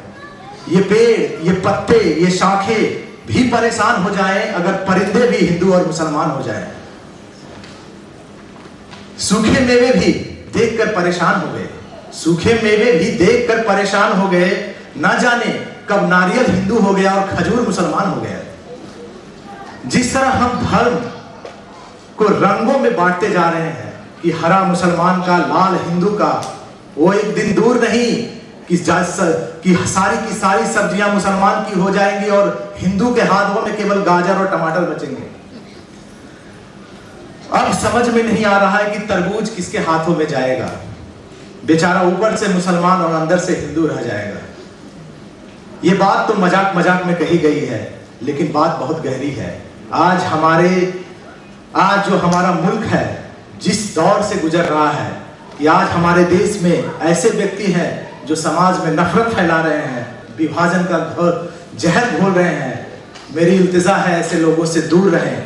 ये पेड़, ये पत्ते, ये शाखें भी परेशान हो जाएं अगर परिंदे भी हिंदू और मुसलमान हो जाएं। सूखे मेवे भी देखकर परेशान हो गए, सूखे मेवे भी देखकर परेशान हो गए, ना जाने कब नारियल हिंदू हो गया और खजूर मुसलमान हो गया। जिस तरह हम धर्म को रंगों में बांटते जा रहे हैं कि हरा मुसलमान का, लाल हिंदू का, वो एक दिन दूर नहीं कि सारी की सारी सब्जियां मुसलमान की हो जाएंगी और हिंदू के हाथों में केवल गाजर और टमाटर बचेंगे। अब समझ में नहीं आ रहा है कि तरबूज किसके हाथों में जाएगा। बेचारा ऊपर से मुसलमान और अंदर से हिंदू रह जाएगा। ये बात तो मजाक मजाक में कही गई है, लेकिन बात बहुत गहरी है। आज जो हमारा मुल्क है जिस दौर से गुजर रहा है कि आज हमारे देश में ऐसे व्यक्ति हैं जो समाज में नफरत फैला रहे हैं, विभाजन का जहर घोल रहे हैं। मेरी इल्तिजा है ऐसे लोगों से दूर रहें,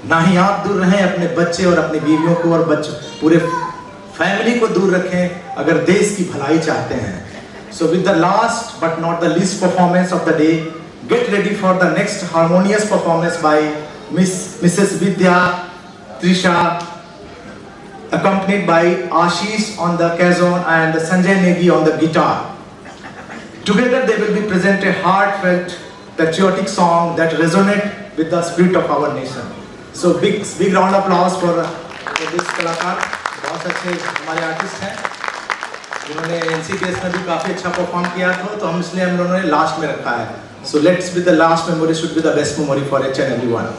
ना ही आप दूर रहें, अपने बच्चे और अपनी बीवियों को और पूरे फैमिली को दूर रखें अगर देश की भलाई चाहते हैं। So with the last but not the least performance of the day, get ready for the next harmonious performance by Mrs. Vidya Trisha, accompanied by Ashish on the kazon and Sanjay Negi on the guitar. Together they will be present a heartfelt patriotic song that resonates with the spirit of our nation. So big round of applause for this कलाकार। बहुत अच्छे हमारे artist हैं जिन्होंने NCPS में भी काफ़ी अच्छा परफॉर्म किया था, तो हम इसलिए हम लोगों ने लास्ट में रखा है। So let's be the last memory should be the best memory for each and everyone.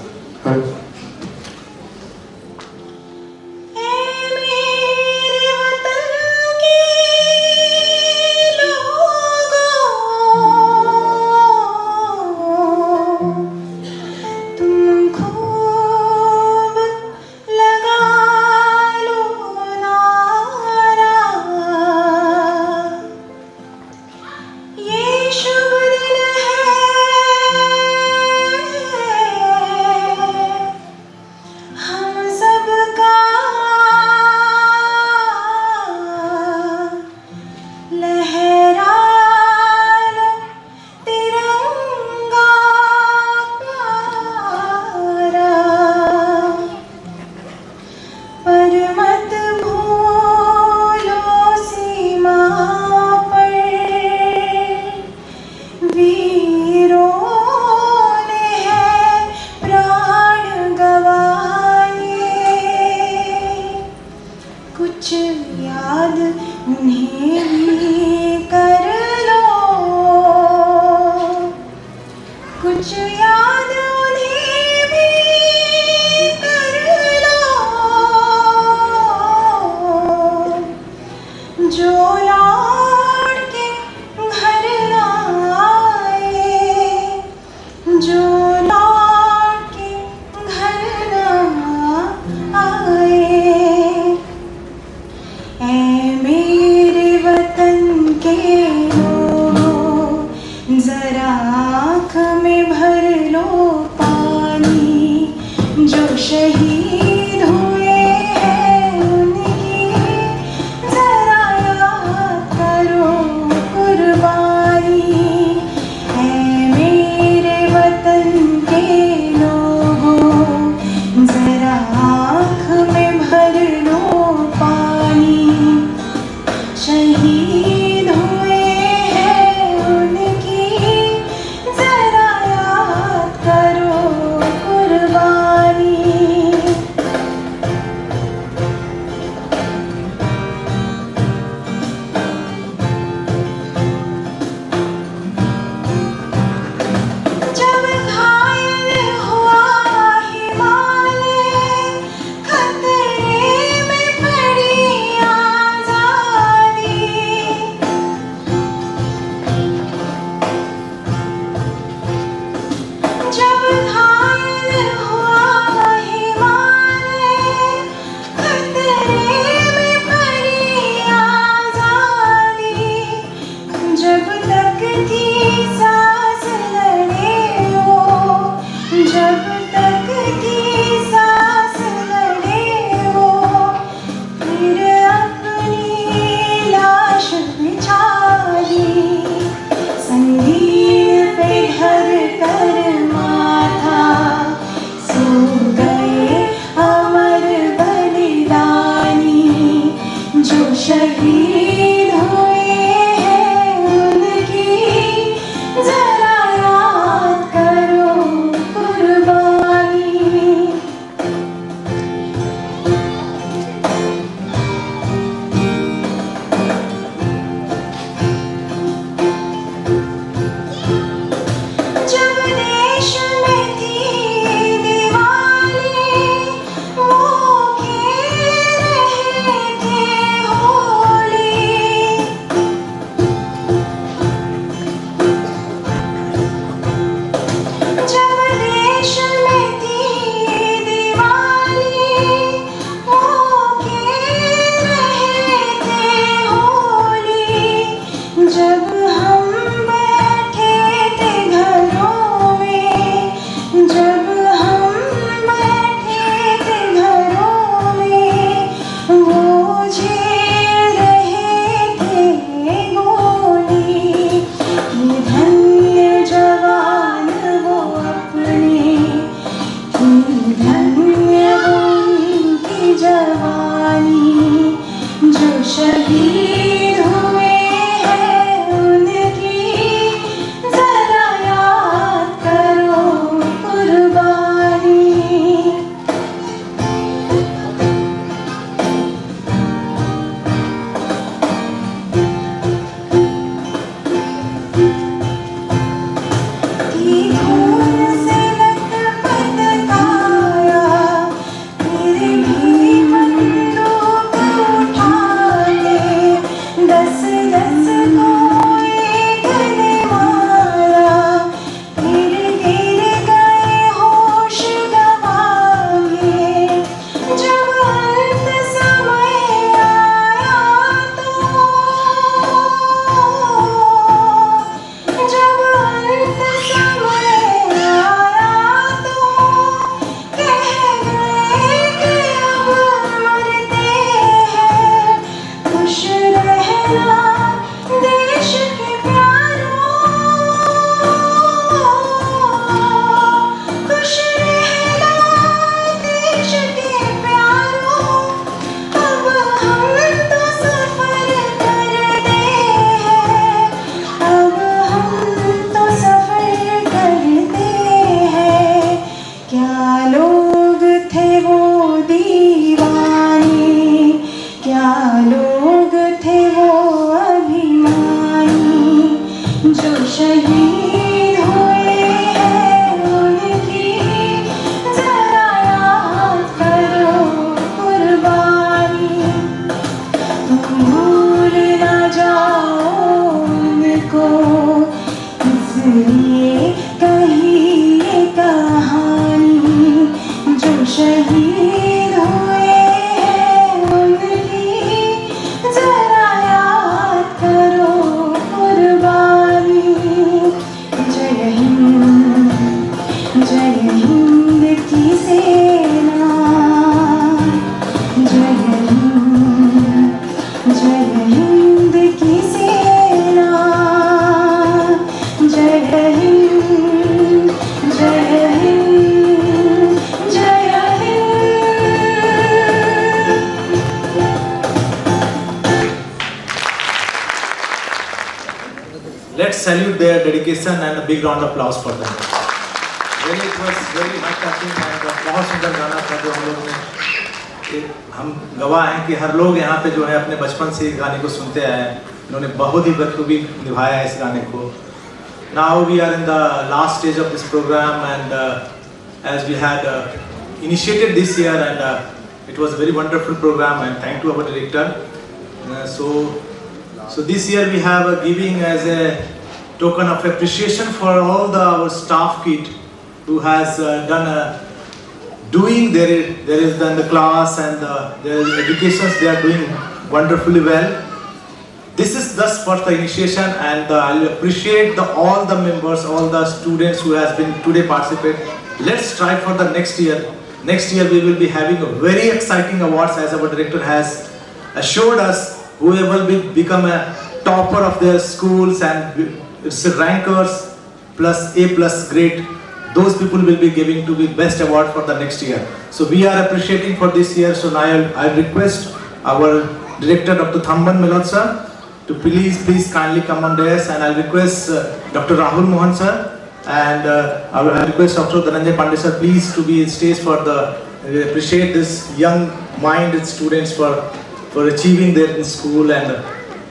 Holi लोग थे वो अभिमानी जो शहीद हुए हैं उनकी जरा याद करो कुर्बानी। तुम भूल ना जाओ उनको इसलिए कही ये कहानी जो शहीद हुए हैं उनकी जरा याद करो कुर्बानी। जय हिंद की सेना, जय हिंद की सेना, जय हिंद, जय हिंद, जय Hind. Let's salute their dedication and a big round of applause for them. Really, it was very heart touching and बहुत सुंदर गाना था जो हम लोग ने हम गवाह हैं कि हर लोग यहाँ पे जो है अपने बचपन से इस गाने को सुनते आए हैं। इन्होंने बहुत ही बखूबी निभाया है इस गाने को। Now we are in the last stage of this program and as we had initiated this year and it was a very wonderful program and thank to our director. So this year we have a giving as a token of appreciation for all our staff kid who has done doing there is done the class and their educations they are doing wonderfully well. This is thus for the initiation and I appreciate all the members, all the students who has been today participate. Let's try for the next year. Next year we will be having a very exciting awards as our director has assured us. Whoever will become a topper of their schools and it's rankers plus A plus grade, those people will be giving to be best award for the next year. So we are appreciating for this year. So now I request our director Dr. Thamban Milot sir to please kindly come on dais and I request Dr. Rahul Mohan sir and I request Dr. Dhananjay Pandey sir please to be in stage for the appreciate this young minded students for achieving their in school and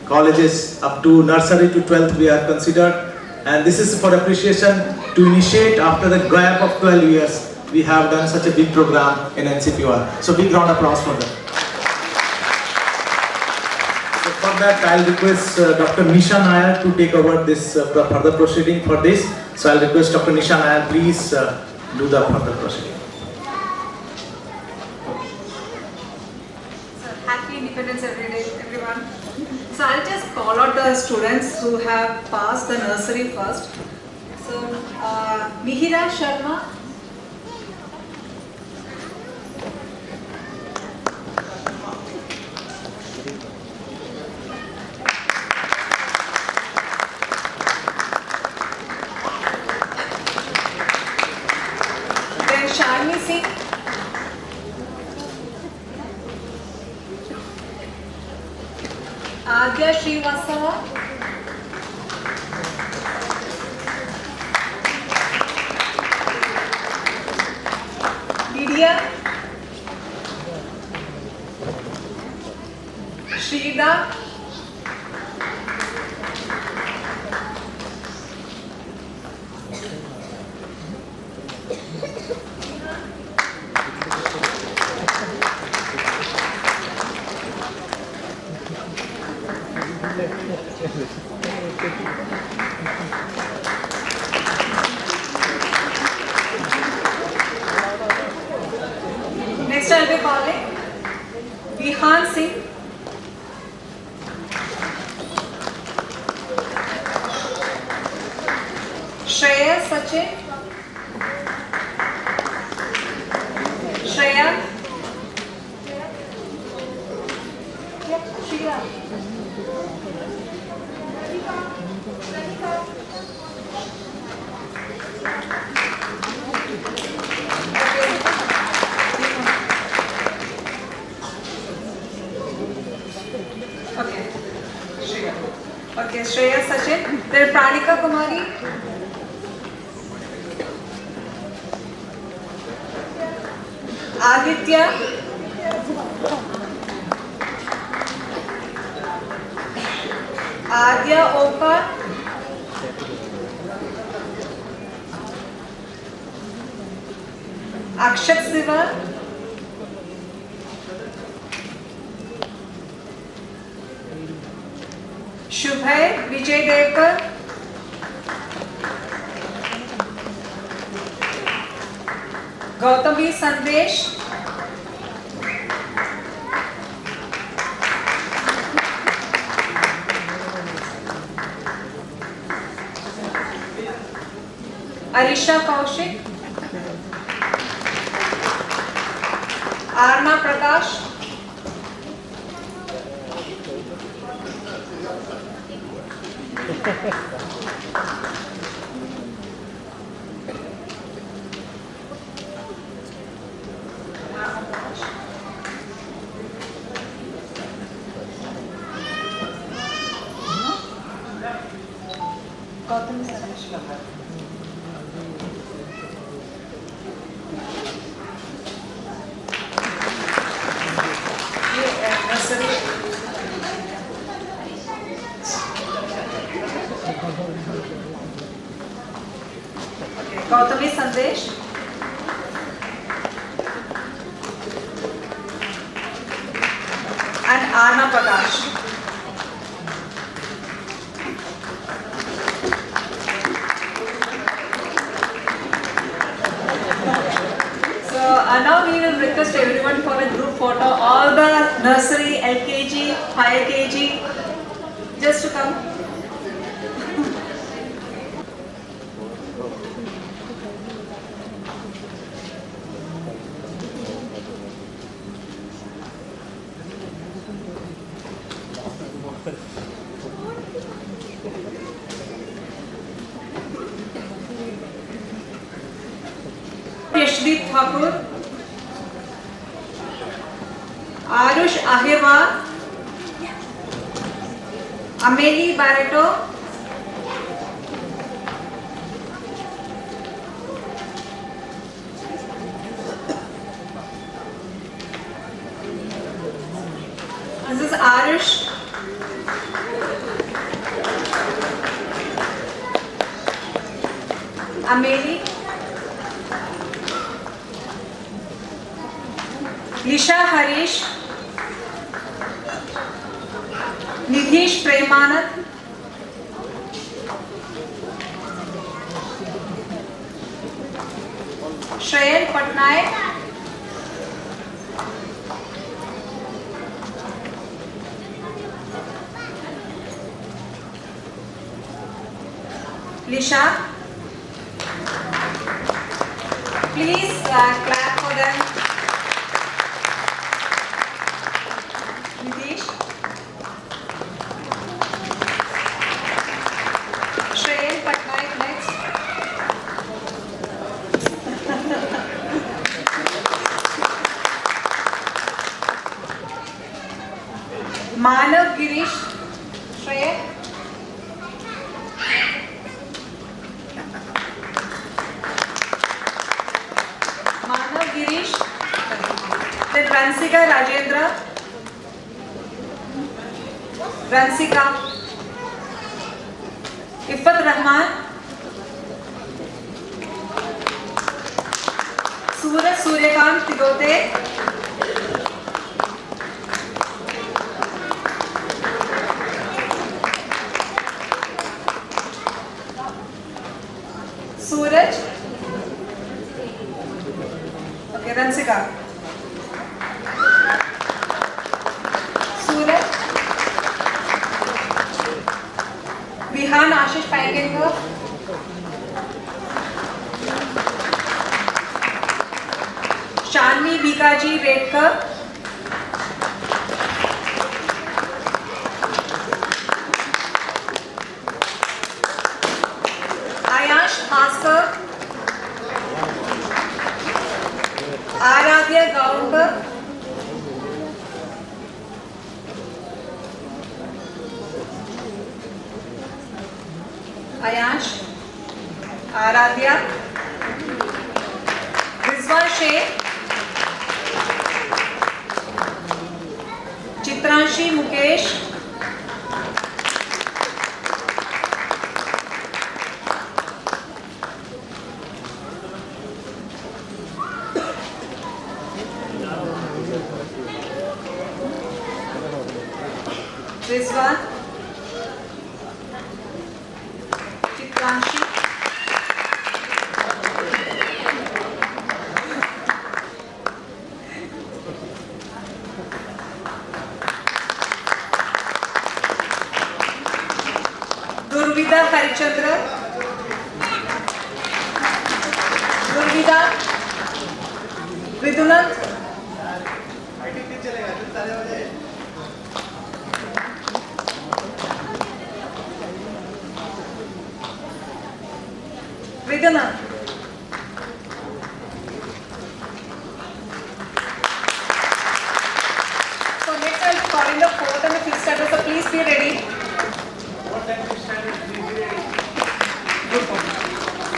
colleges up to nursery to 12th we are considered and this is for appreciation to initiate after the gap of 12 years we have done such a big program in NCPR. So big round of applause for them. So for that I'll request Dr. Nisha Nair to take over this further proceeding for this. So I'll request Dr. Nisha Nair please do the further proceeding. Happy Independence Day, everyone. So I'll just call out the students who have passed the nursery first. So Mihira Sharma, then Sharmi Singh, Adya Srivastava, Lydia, Shrida, next I'll be calling Vihan Singh, Shreya Sachin, Shreya, Shreya, okay, Shreya, okay, Shreya Sachin, then Pranika Kumari, Aditya, आद्या ओकर, अक्षत सिवा, शुभय विजय देवकर, गौतमी संदेश, अरिशा कौशिक, आरना प्रकाश, गौतम संदेश गौतमी संदेश, and Arna Prakash. So now we will request everyone for a group photo. All the nursery, LKG, higher KG, just to come. Yashdeep Thakur, Arush Ahirwar, Amelie Barreto, this is Arush, Amelie, Lisha Harish, Nidhish Premanand, Shreyan Patnaik, Lisha, please clap for them. Nidesh, Shreyan Patnaik next. Manav Girish, Shreyan. Manav Girish. Then Ransika Rajendra. Ransika, Iffat Rahman, Suraj Suryakant Tigote, Suraj, okay Ransika, Suraj, Vihan Ashish Payengankar, Shanvi Bikaji Redkar, Ayash Bhaskar, Aaradhya Gavkar, Ayansh, Aaradhya, Rizwan Sheikh, Chitranshi Mukesh, Rizwan, Chitranshi, Durvida Harichandra, Durvida, Vidunat, Vidunat. So next I'll be calling the fourth and the fifth standard, so please be ready.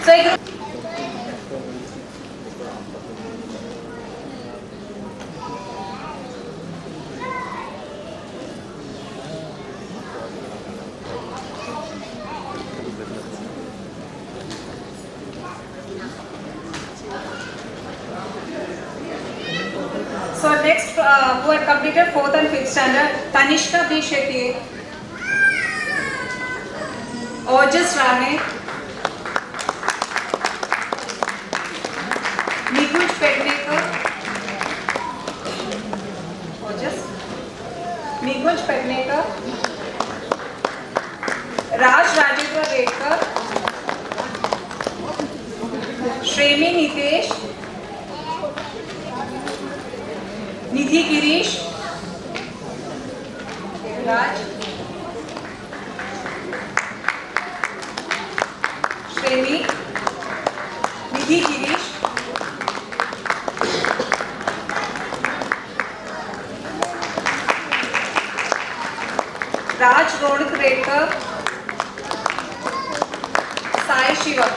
So a group. So next, who had completed fourth and fifth standard, Tanishka B. Shetty, Ojas Rane, Nikuj Pednekar, Ojas, Nikuj Pednekar, Raj Rajendra Redkar, Shremi Nitesh, Nidhi Girish, Raj, Shremi, Nidhi Girish, Raj Ronak Redkar, Sai Shiva.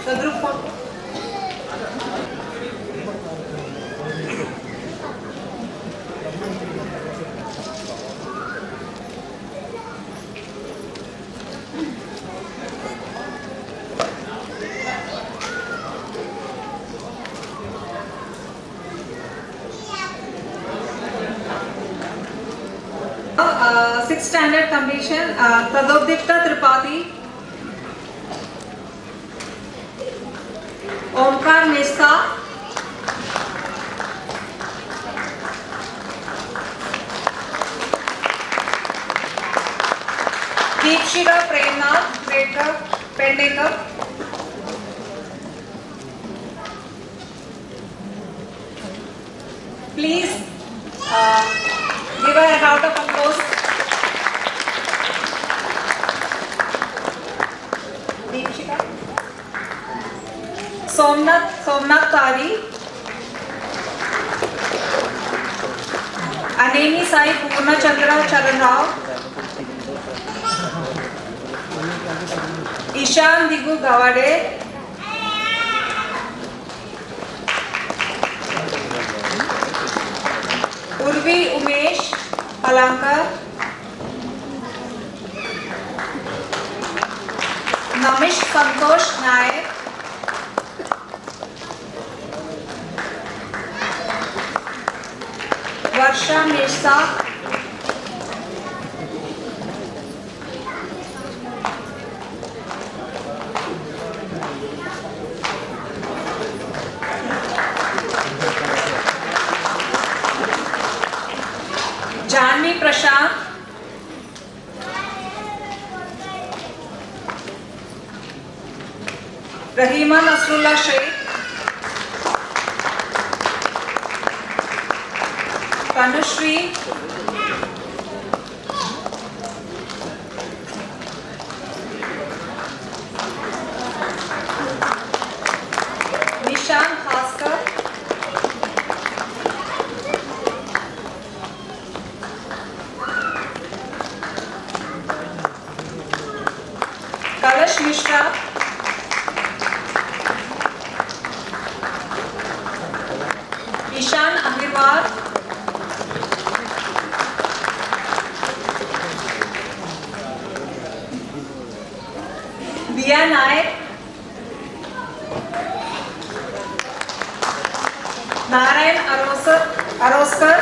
The group photo. Sixth standard completion, Pradopdipta Tripathi, Omkar Mesta, Deepshika Premnath Pendekar, please give her a round of applause. Deepshika. Somnath Tari, Anemi Sai Purna Chandra Charan Rao, Ishan Digu Gawade, Urvi Umesh Palankar, Namish Santosh Nayak, Varsha Mesa, Janvi Prashant, Rahima Nasrullah Sheikh, Tanushri, Nishan Bhaskar, Kalash Mishra, Ishan Ahirwar, Vidya Naik, Narayan Aroskar,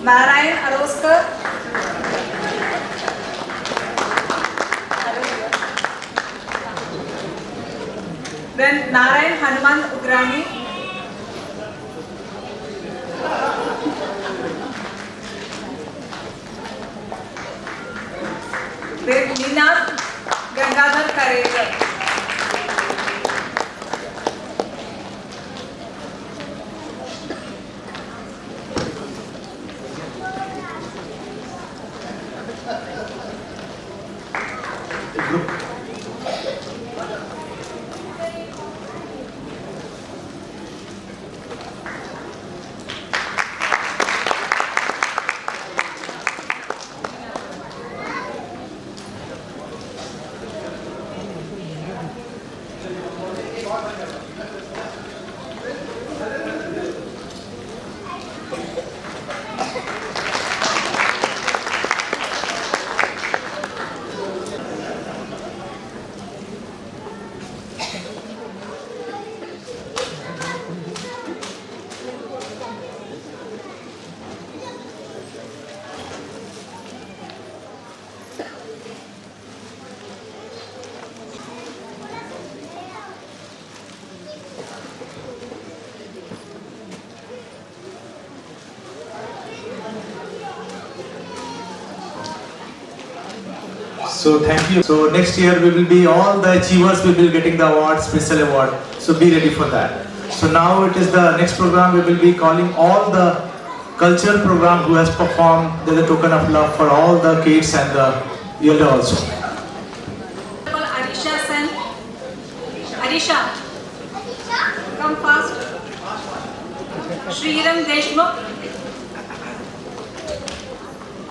Narayan Aroskar, then Narayan Hanuman Ugrani, then Ninath Gangadhar Karekar. So thank you. So next year we will be, all the achievers will be getting the award, special award. So be ready for that. So now it is the next program. We will be calling all the cultural program who has performed as a token of love for all the kids and the elder also. Arisha Sen. Arisha, come fast. Shriram Deshmukh,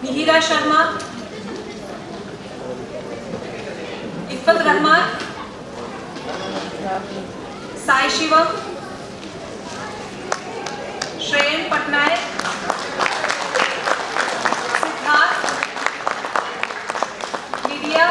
Mihira Sharma, Ifat Rahman, Sai Shivam, Shreyan Patnaik, Siddharth, Vidya,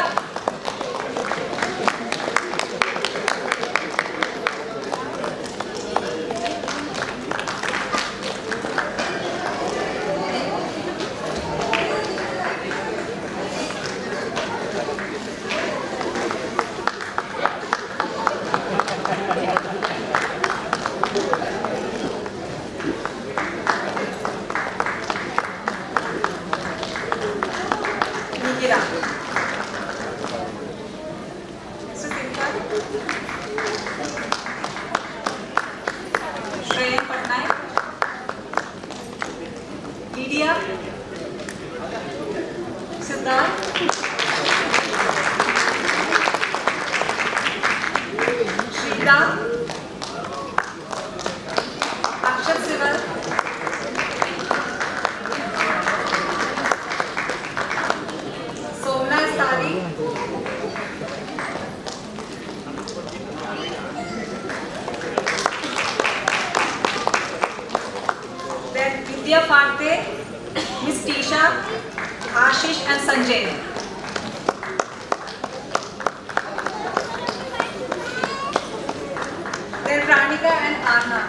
Mihira. Sutinka, Shreyan Patnaik, Vidya, Siddharth, Shriram, Akshat Sival, Somna Stari, then Vidya Phante, Miss Tisha, Ashish and Sanjay. Then Ranika and Anna.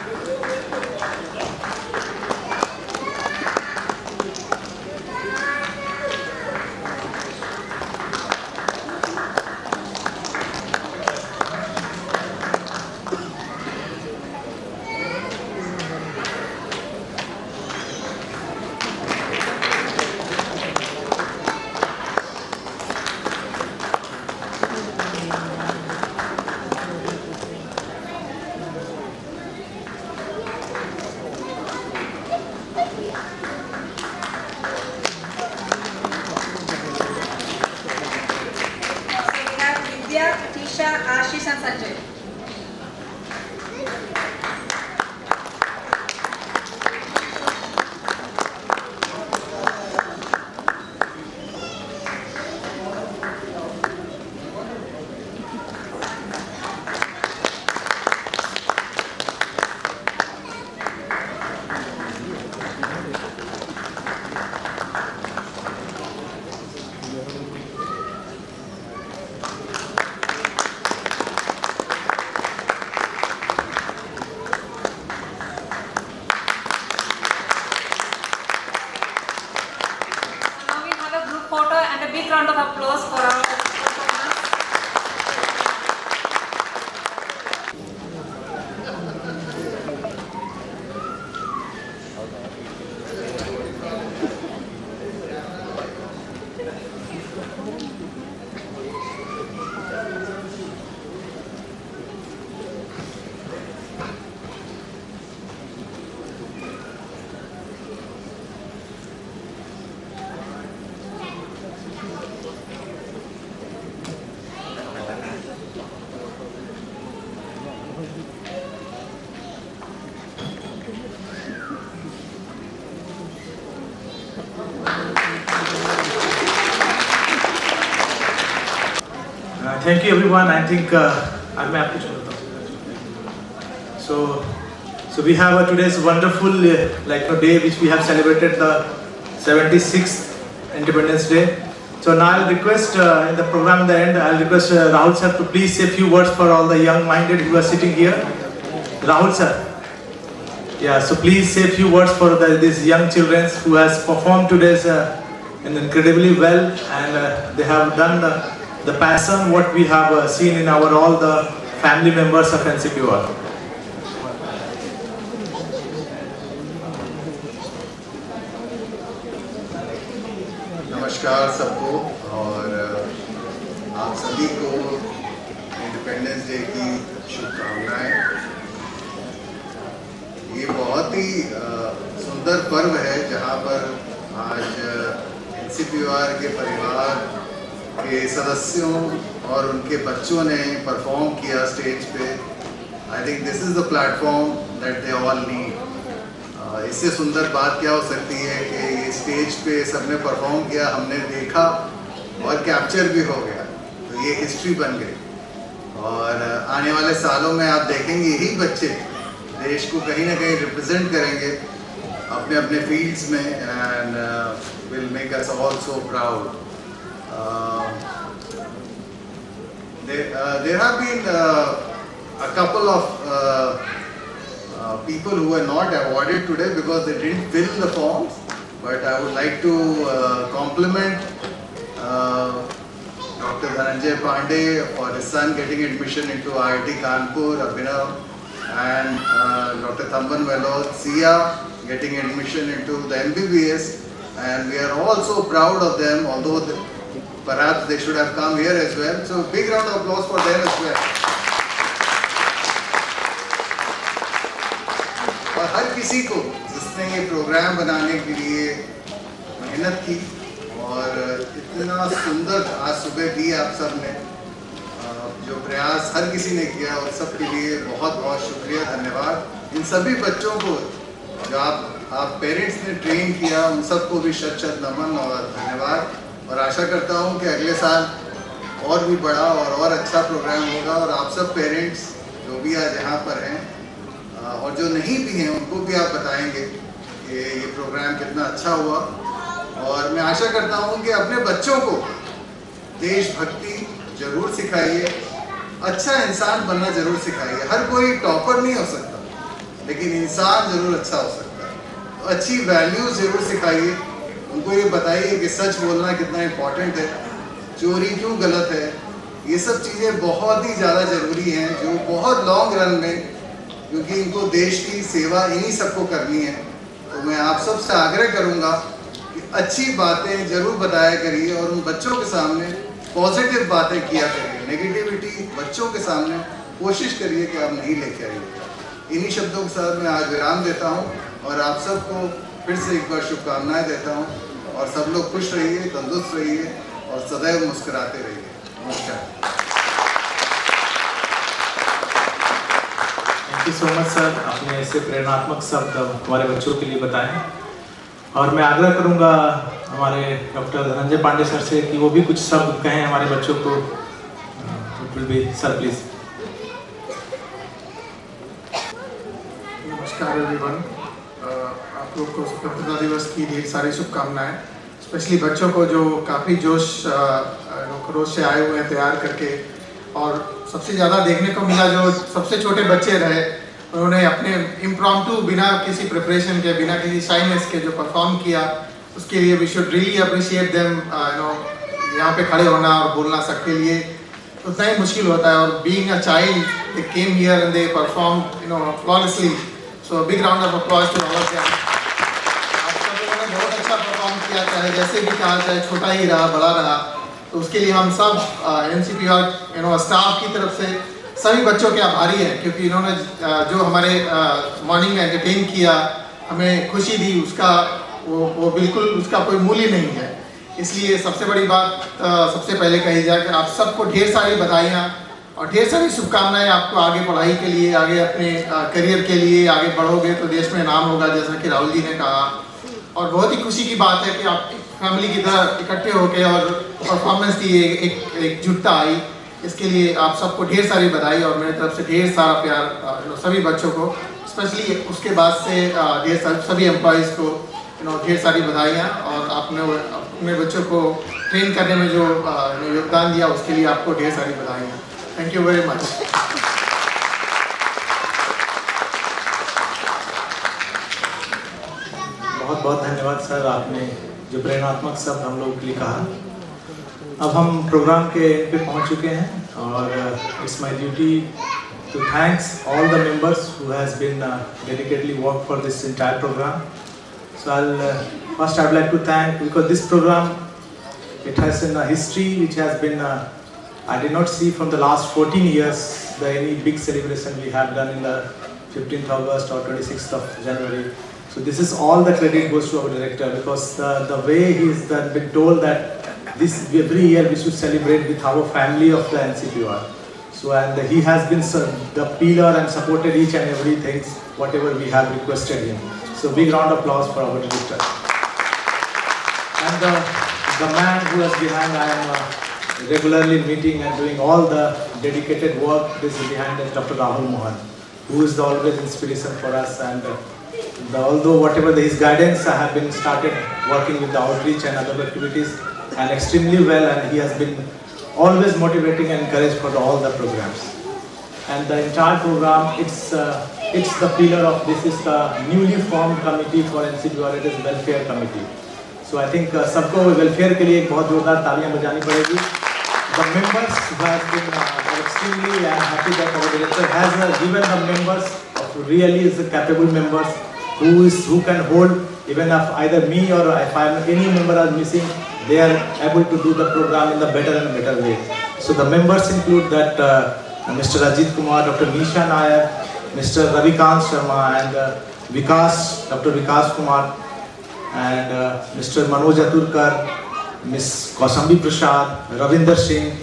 Thank you everyone. I think मैं आपको चलाता हूँ. So we have today's wonderful day which we have celebrated the 76th Independence Day. So now I'll request in the program in the end, I'll request Rahul sir to please say a few words for all the young-minded who are sitting here. Rahul sir. Yeah, so please say a few words for these young children who has performed today's incredibly well, and they have done the passion what we have seen in our all the family members of NCPR. नमस्कार सबको और आप सभी को independence day की शुभकामनाएं। ये बहुत ही सुंदर पर्व है जहां पर आज NCPR के परिवार के सदस्यों और उनके बच्चों ने परफॉर्म किया स्टेज पे। I think this is the platform that they all need. इससे सुंदर बात क्या हो सकती है कि ये स्टेज पे सबने परफॉर्म किया, हमने देखा और कैप्चर भी हो गया, तो ये हिस्ट्री बन गई। और आने वाले सालों में आप देखेंगे यही बच्चे देश को कहीं ना कहीं रिप्रेजेंट करेंगे अपने अपने फील्ड्स में, and will make us all so proud. There have been a couple of people who were not awarded today because they didn't fill the forms, but I would like to compliment Dr. Dhananjay Pandey for his son getting admission into IIT Kanpur, Abhinav, and Dr. Thamban Velod, Sia getting admission into the MBBS, and we are all so proud of them, although perhaps they should have come here as well. So big round of applause for them as well. और हर किसी को जिसने ये programme बनाने के लिए मेहनत की और इतना सुंदर आज सुबह दी आप सब ने, जो प्रयास हर किसी ने किया, और सब के लिए बहुत बहुत शुक्रिया, धन्यवाद। इन सभी बच्चों को जो आप पेरेंट्स ने ट्रेन किया, उन सबको भी शत शत नमन और धन्यवाद। और आशा करता हूँ कि अगले साल और भी बड़ा और अच्छा प्रोग्राम होगा, और आप सब पेरेंट्स जो भी आज यहाँ पर हैं और जो नहीं भी हैं उनको भी आप बताएंगे कि ये प्रोग्राम कितना अच्छा हुआ। और मैं आशा करता हूँ कि अपने बच्चों को देशभक्ति जरूर सिखाइए, अच्छा इंसान बनना जरूर सिखाइए। हर कोई टॉपर नहीं हो सकता, लेकिन इंसान जरूर अच्छा हो सकता है। तो अच्छी वैल्यूज जरूर सिखाइए, उनको ये बताइए कि सच बोलना कितना इम्पोर्टेंट है, चोरी क्यों गलत है। ये सब चीज़ें बहुत ही ज़्यादा ज़रूरी हैं, जो बहुत लॉन्ग रन में, क्योंकि इनको देश की सेवा इन्हीं सबको करनी है। तो मैं आप सब से आग्रह करूंगा कि अच्छी बातें जरूर बताया करिए और उन बच्चों के सामने पॉजिटिव बातें किया करिए। नेगेटिविटी बच्चों के सामने कोशिश करिए कि आप नहीं लेके आइए। इन्हीं शब्दों के साथ मैं आज विराम देता हूं और आप सबको फिर से एक बार शुभकामनाएं देता हूं, और सब लोग खुश रहिए, तंदुरुस्त रहिए और सदैव मुस्कुराते रहिए। नमस्कार। Thank you so much sir, आपने ऐसे प्रेरणात्मक शब्द हमारे बच्चों के लिए बताए। और मैं आग्रह करूंगा हमारे डॉक्टर धनंजय पांडे सर से कि वो भी कुछ शब्द कहें हमारे बच्चों को। Sir please. नमस्कार एवरीवन, आप लोग को स्वतंत्रता दिवस की ढेर सारी शुभकामनाएं, स्पेशली बच्चों को जो काफ़ी जोश खरोश से आए हुए हैं तैयार करके। और सबसे ज़्यादा देखने को मिला जो सबसे छोटे बच्चे रहे, उन्होंने अपने इम्प्रॉम्प्टू बिना किसी प्रिपरेशन के, बिना किसी शाइनेस के जो परफॉर्म किया, उसके लिए we should really appreciate them. यहाँ पे खड़े होना और बोलना सबके लिए उतना ही मुश्किल होता है, और being a child they came here and they perform flawlessly. So big round of applause to all of them. आप सब लोगों ने बहुत अच्छा परफॉर्म किया, चाहे जैसे भी कहा, चाहे छोटा ही रहा बड़ा रहा, तो उसके लिए हम सब NCPR स्टाफ की तरफ से सभी बच्चों के आभारी हैं, क्योंकि इन्होंने जो हमारे मॉर्निंग में एंटरटेन किया, हमें खुशी दी, उसका वो बिल्कुल उसका कोई मूल्य नहीं है। इसलिए सबसे बड़ी बात सबसे पहले कही जाए कि आप सबको ढेर सारी बधाइयाँ और ढेर सारी शुभकामनाएं आपको आगे पढ़ाई के लिए, आगे अपने करियर के लिए। आगे बढ़ोगे तो देश में नाम होगा, जैसा कि राहुल जी ने कहा। और बहुत ही खुशी की बात है कि आप फैमिली की तरह इकट्ठे होकर और परफॉर्मेंस दी, एकजुटता आई। इसके लिए आप सबको ढेर सारी बधाई और मेरी तरफ से ढेर सारा प्यार सभी बच्चों को, स्पेशली उसके बाद से ढेर सारे सभी एम्प्लॉयज़ को ढेर सारी बधाइयाँ। और आपने अपने बच्चों को ट्रेन करने में जो योगदान दिया उसके लिए आपको ढेर सारी बधाइयाँ। Thank you very much. बहुत बहुत धन्यवाद सर, आपने जो प्रेरणात्मक शब्द हम लोगों के लिए कहा। अब हम प्रोग्राम के एंड पे पहुंच चुके हैं और it's my duty to thanks all the members who has been dedicatedly work for this entire program. So first I would like to thank, because this program, it has a history which has been, I did not see from the last 14 years any big celebration we have done in the 15th August or 26th of January. So this is all the credit goes to our director, because the way he's been told that this every year we should celebrate with our family of the NCPR. So and he has been the pillar and supported each and everything, whatever we have requested him. So big round of applause for our director. And the man who is behind, I am regularly meeting and doing all the dedicated work. This is behind is Dr. Rahul Mohan, who is the always inspiration for us. And although whatever his guidance, I have been started working with the outreach and other activities, and extremely well. And he has been always motivating and encouraged for all the programs. And the entire program, it's the pillar of this is the newly formed committee for NCPR, it is welfare committee. So I think सबको welfare के लिए एक बहुत जोरदार तालियां बजानी पड़ेगी. The members who have been extremely happy that our director has given the members of really is capable members who can hold, even if either me or if any member are missing, they are able to do the program in the better and better way. So the members include that Mr. Ajit Kumar, Dr. Nisha Nair, Mr. Ravikant Sharma, and Vikas, Dr. Vikas Kumar, and Mr. Manoj Aturkar, Ms. Kausambi Prasad, Ravinder Singh.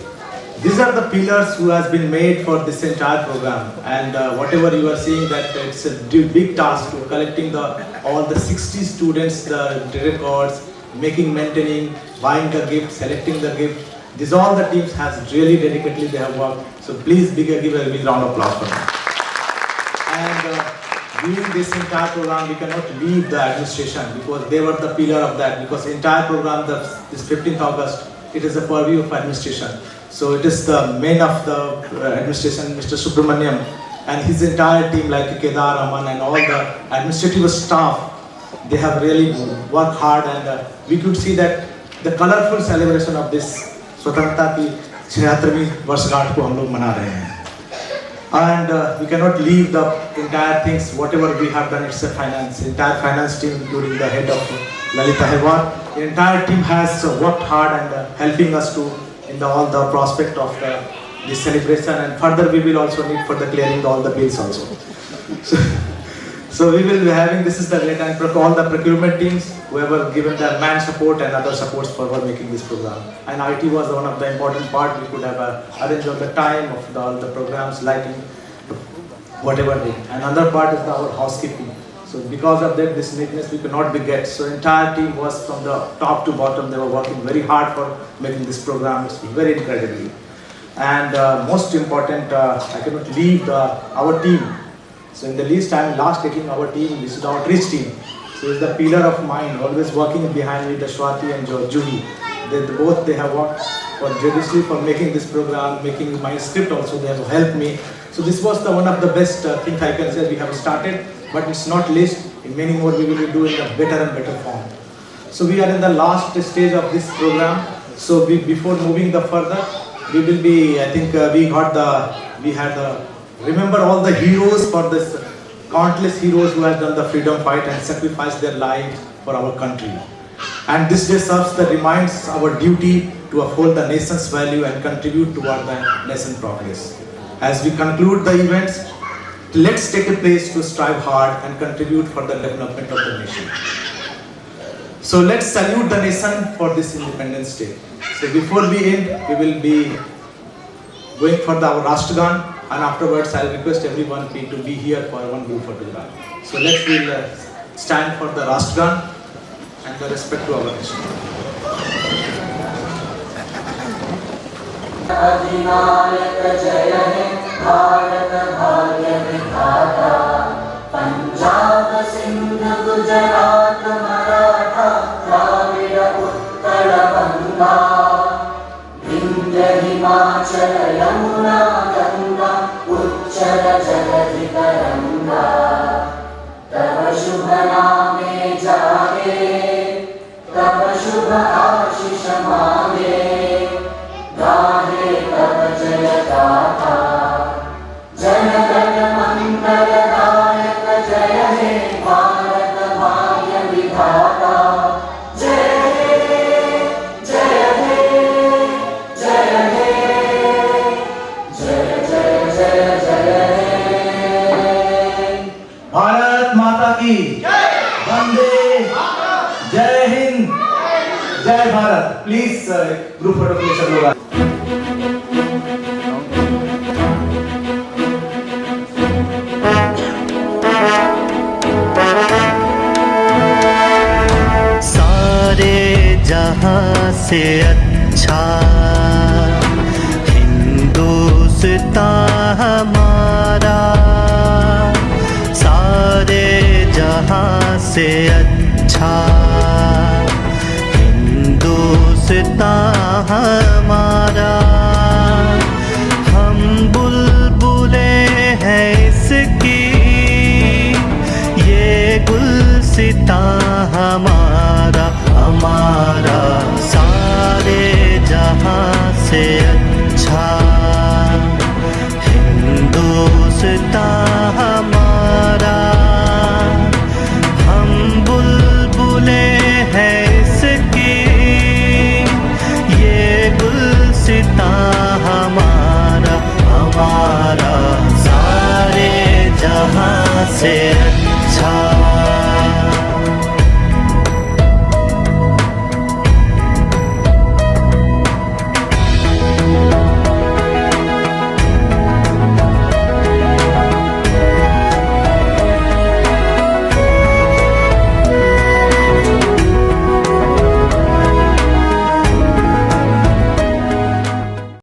These are the pillars who has been made for this entire program. And whatever you are seeing, that it's a big task to collecting all the 60 students, the records, maintaining, buying the gift, selecting the gift. These all the teams has really dedicatedly they have worked. So please give a big round of applause for them. And during this entire program, we cannot leave the administration, because they were the pillar of that. Because entire program, this 15th August, it is the purview of administration. So it is the main of the administration, Mr. Subramaniam, and his entire team like Kedar, Aman, and all the administrative staff. They have really worked hard, and we could see that the colorful celebration of this स्वतंत्रता की 76वीं वर्षगांठ को हम लोग मना रहे हैं. And we cannot leave the entire things, whatever we have done, it's a entire finance team, including the head of Lalita Hewar. The entire team has worked hard and helping us to in all the prospect of the celebration, and further we will also need for the clearing all the bills also. So we will be having, this is the great, and all the procurement teams who have given the man support and other supports for making this program. And IT was one of the important part. We could have arranged all the time of all the programs, lighting, whatever. And another part is our housekeeping. So because of that, this neatness we could not be get. So entire team was from the top to bottom. They were working very hard for making this program. It's very incredibly. And most important, I cannot leave our team. So in the least time, last taking our team, this is the outreach team. So it's the pillar of mine, always working behind me, the Swati and Juhi. They have worked for judiciously for making this program, making my script also. They have helped me. So this was one of the best things I can say we have started, but it's not least. In many more we will be doing a better and better form. So we are in the last stage of this program. So before moving the further, we will be, I think remember all the heroes for this, countless heroes who have done the freedom fight and sacrificed their lives for our country. And this day serves that reminds our duty to uphold the nation's value and contribute toward the nation's progress. As we conclude the events, let's take a place to strive hard and contribute for the development of the nation. So let's salute the nation for this Independence Day. So before we end, we will be going for our Rashtragan. And afterwards, I'll request everyone to be here for one group photograph. So let's stand for the Rashtragan and the respect to our nation. अधिनायक जय हे भारत भाग्य विधाता पंजाब सिंध गुजरात मराठा द्राविड़ उत्कल बंगा विंध्य हिमाचल यमुना गंगा उच्चल जगति तरंगा तव शुभ नामे जागे तव शुभ आशीष मांगे गाहे तव जय गाथा जन गण मंगलदायक जय हे भारत भाग्य विधाता जय हे जय हे जय हे जय जय जय जय हे भारत माता की वंदे जय हिंद जय भारत। प्लीज ग्रुप फोटो के लिए सब लोग सारे जहां से अच्छा हिंदुस्तान हमारा सारे जहां से अच्छा हिंदुस्तान हमारा हम बुलबुले हैं इसकी ये गुलसिता हमारा हमारा सारे जहां से अच्छा हिंदुस्तान हमारा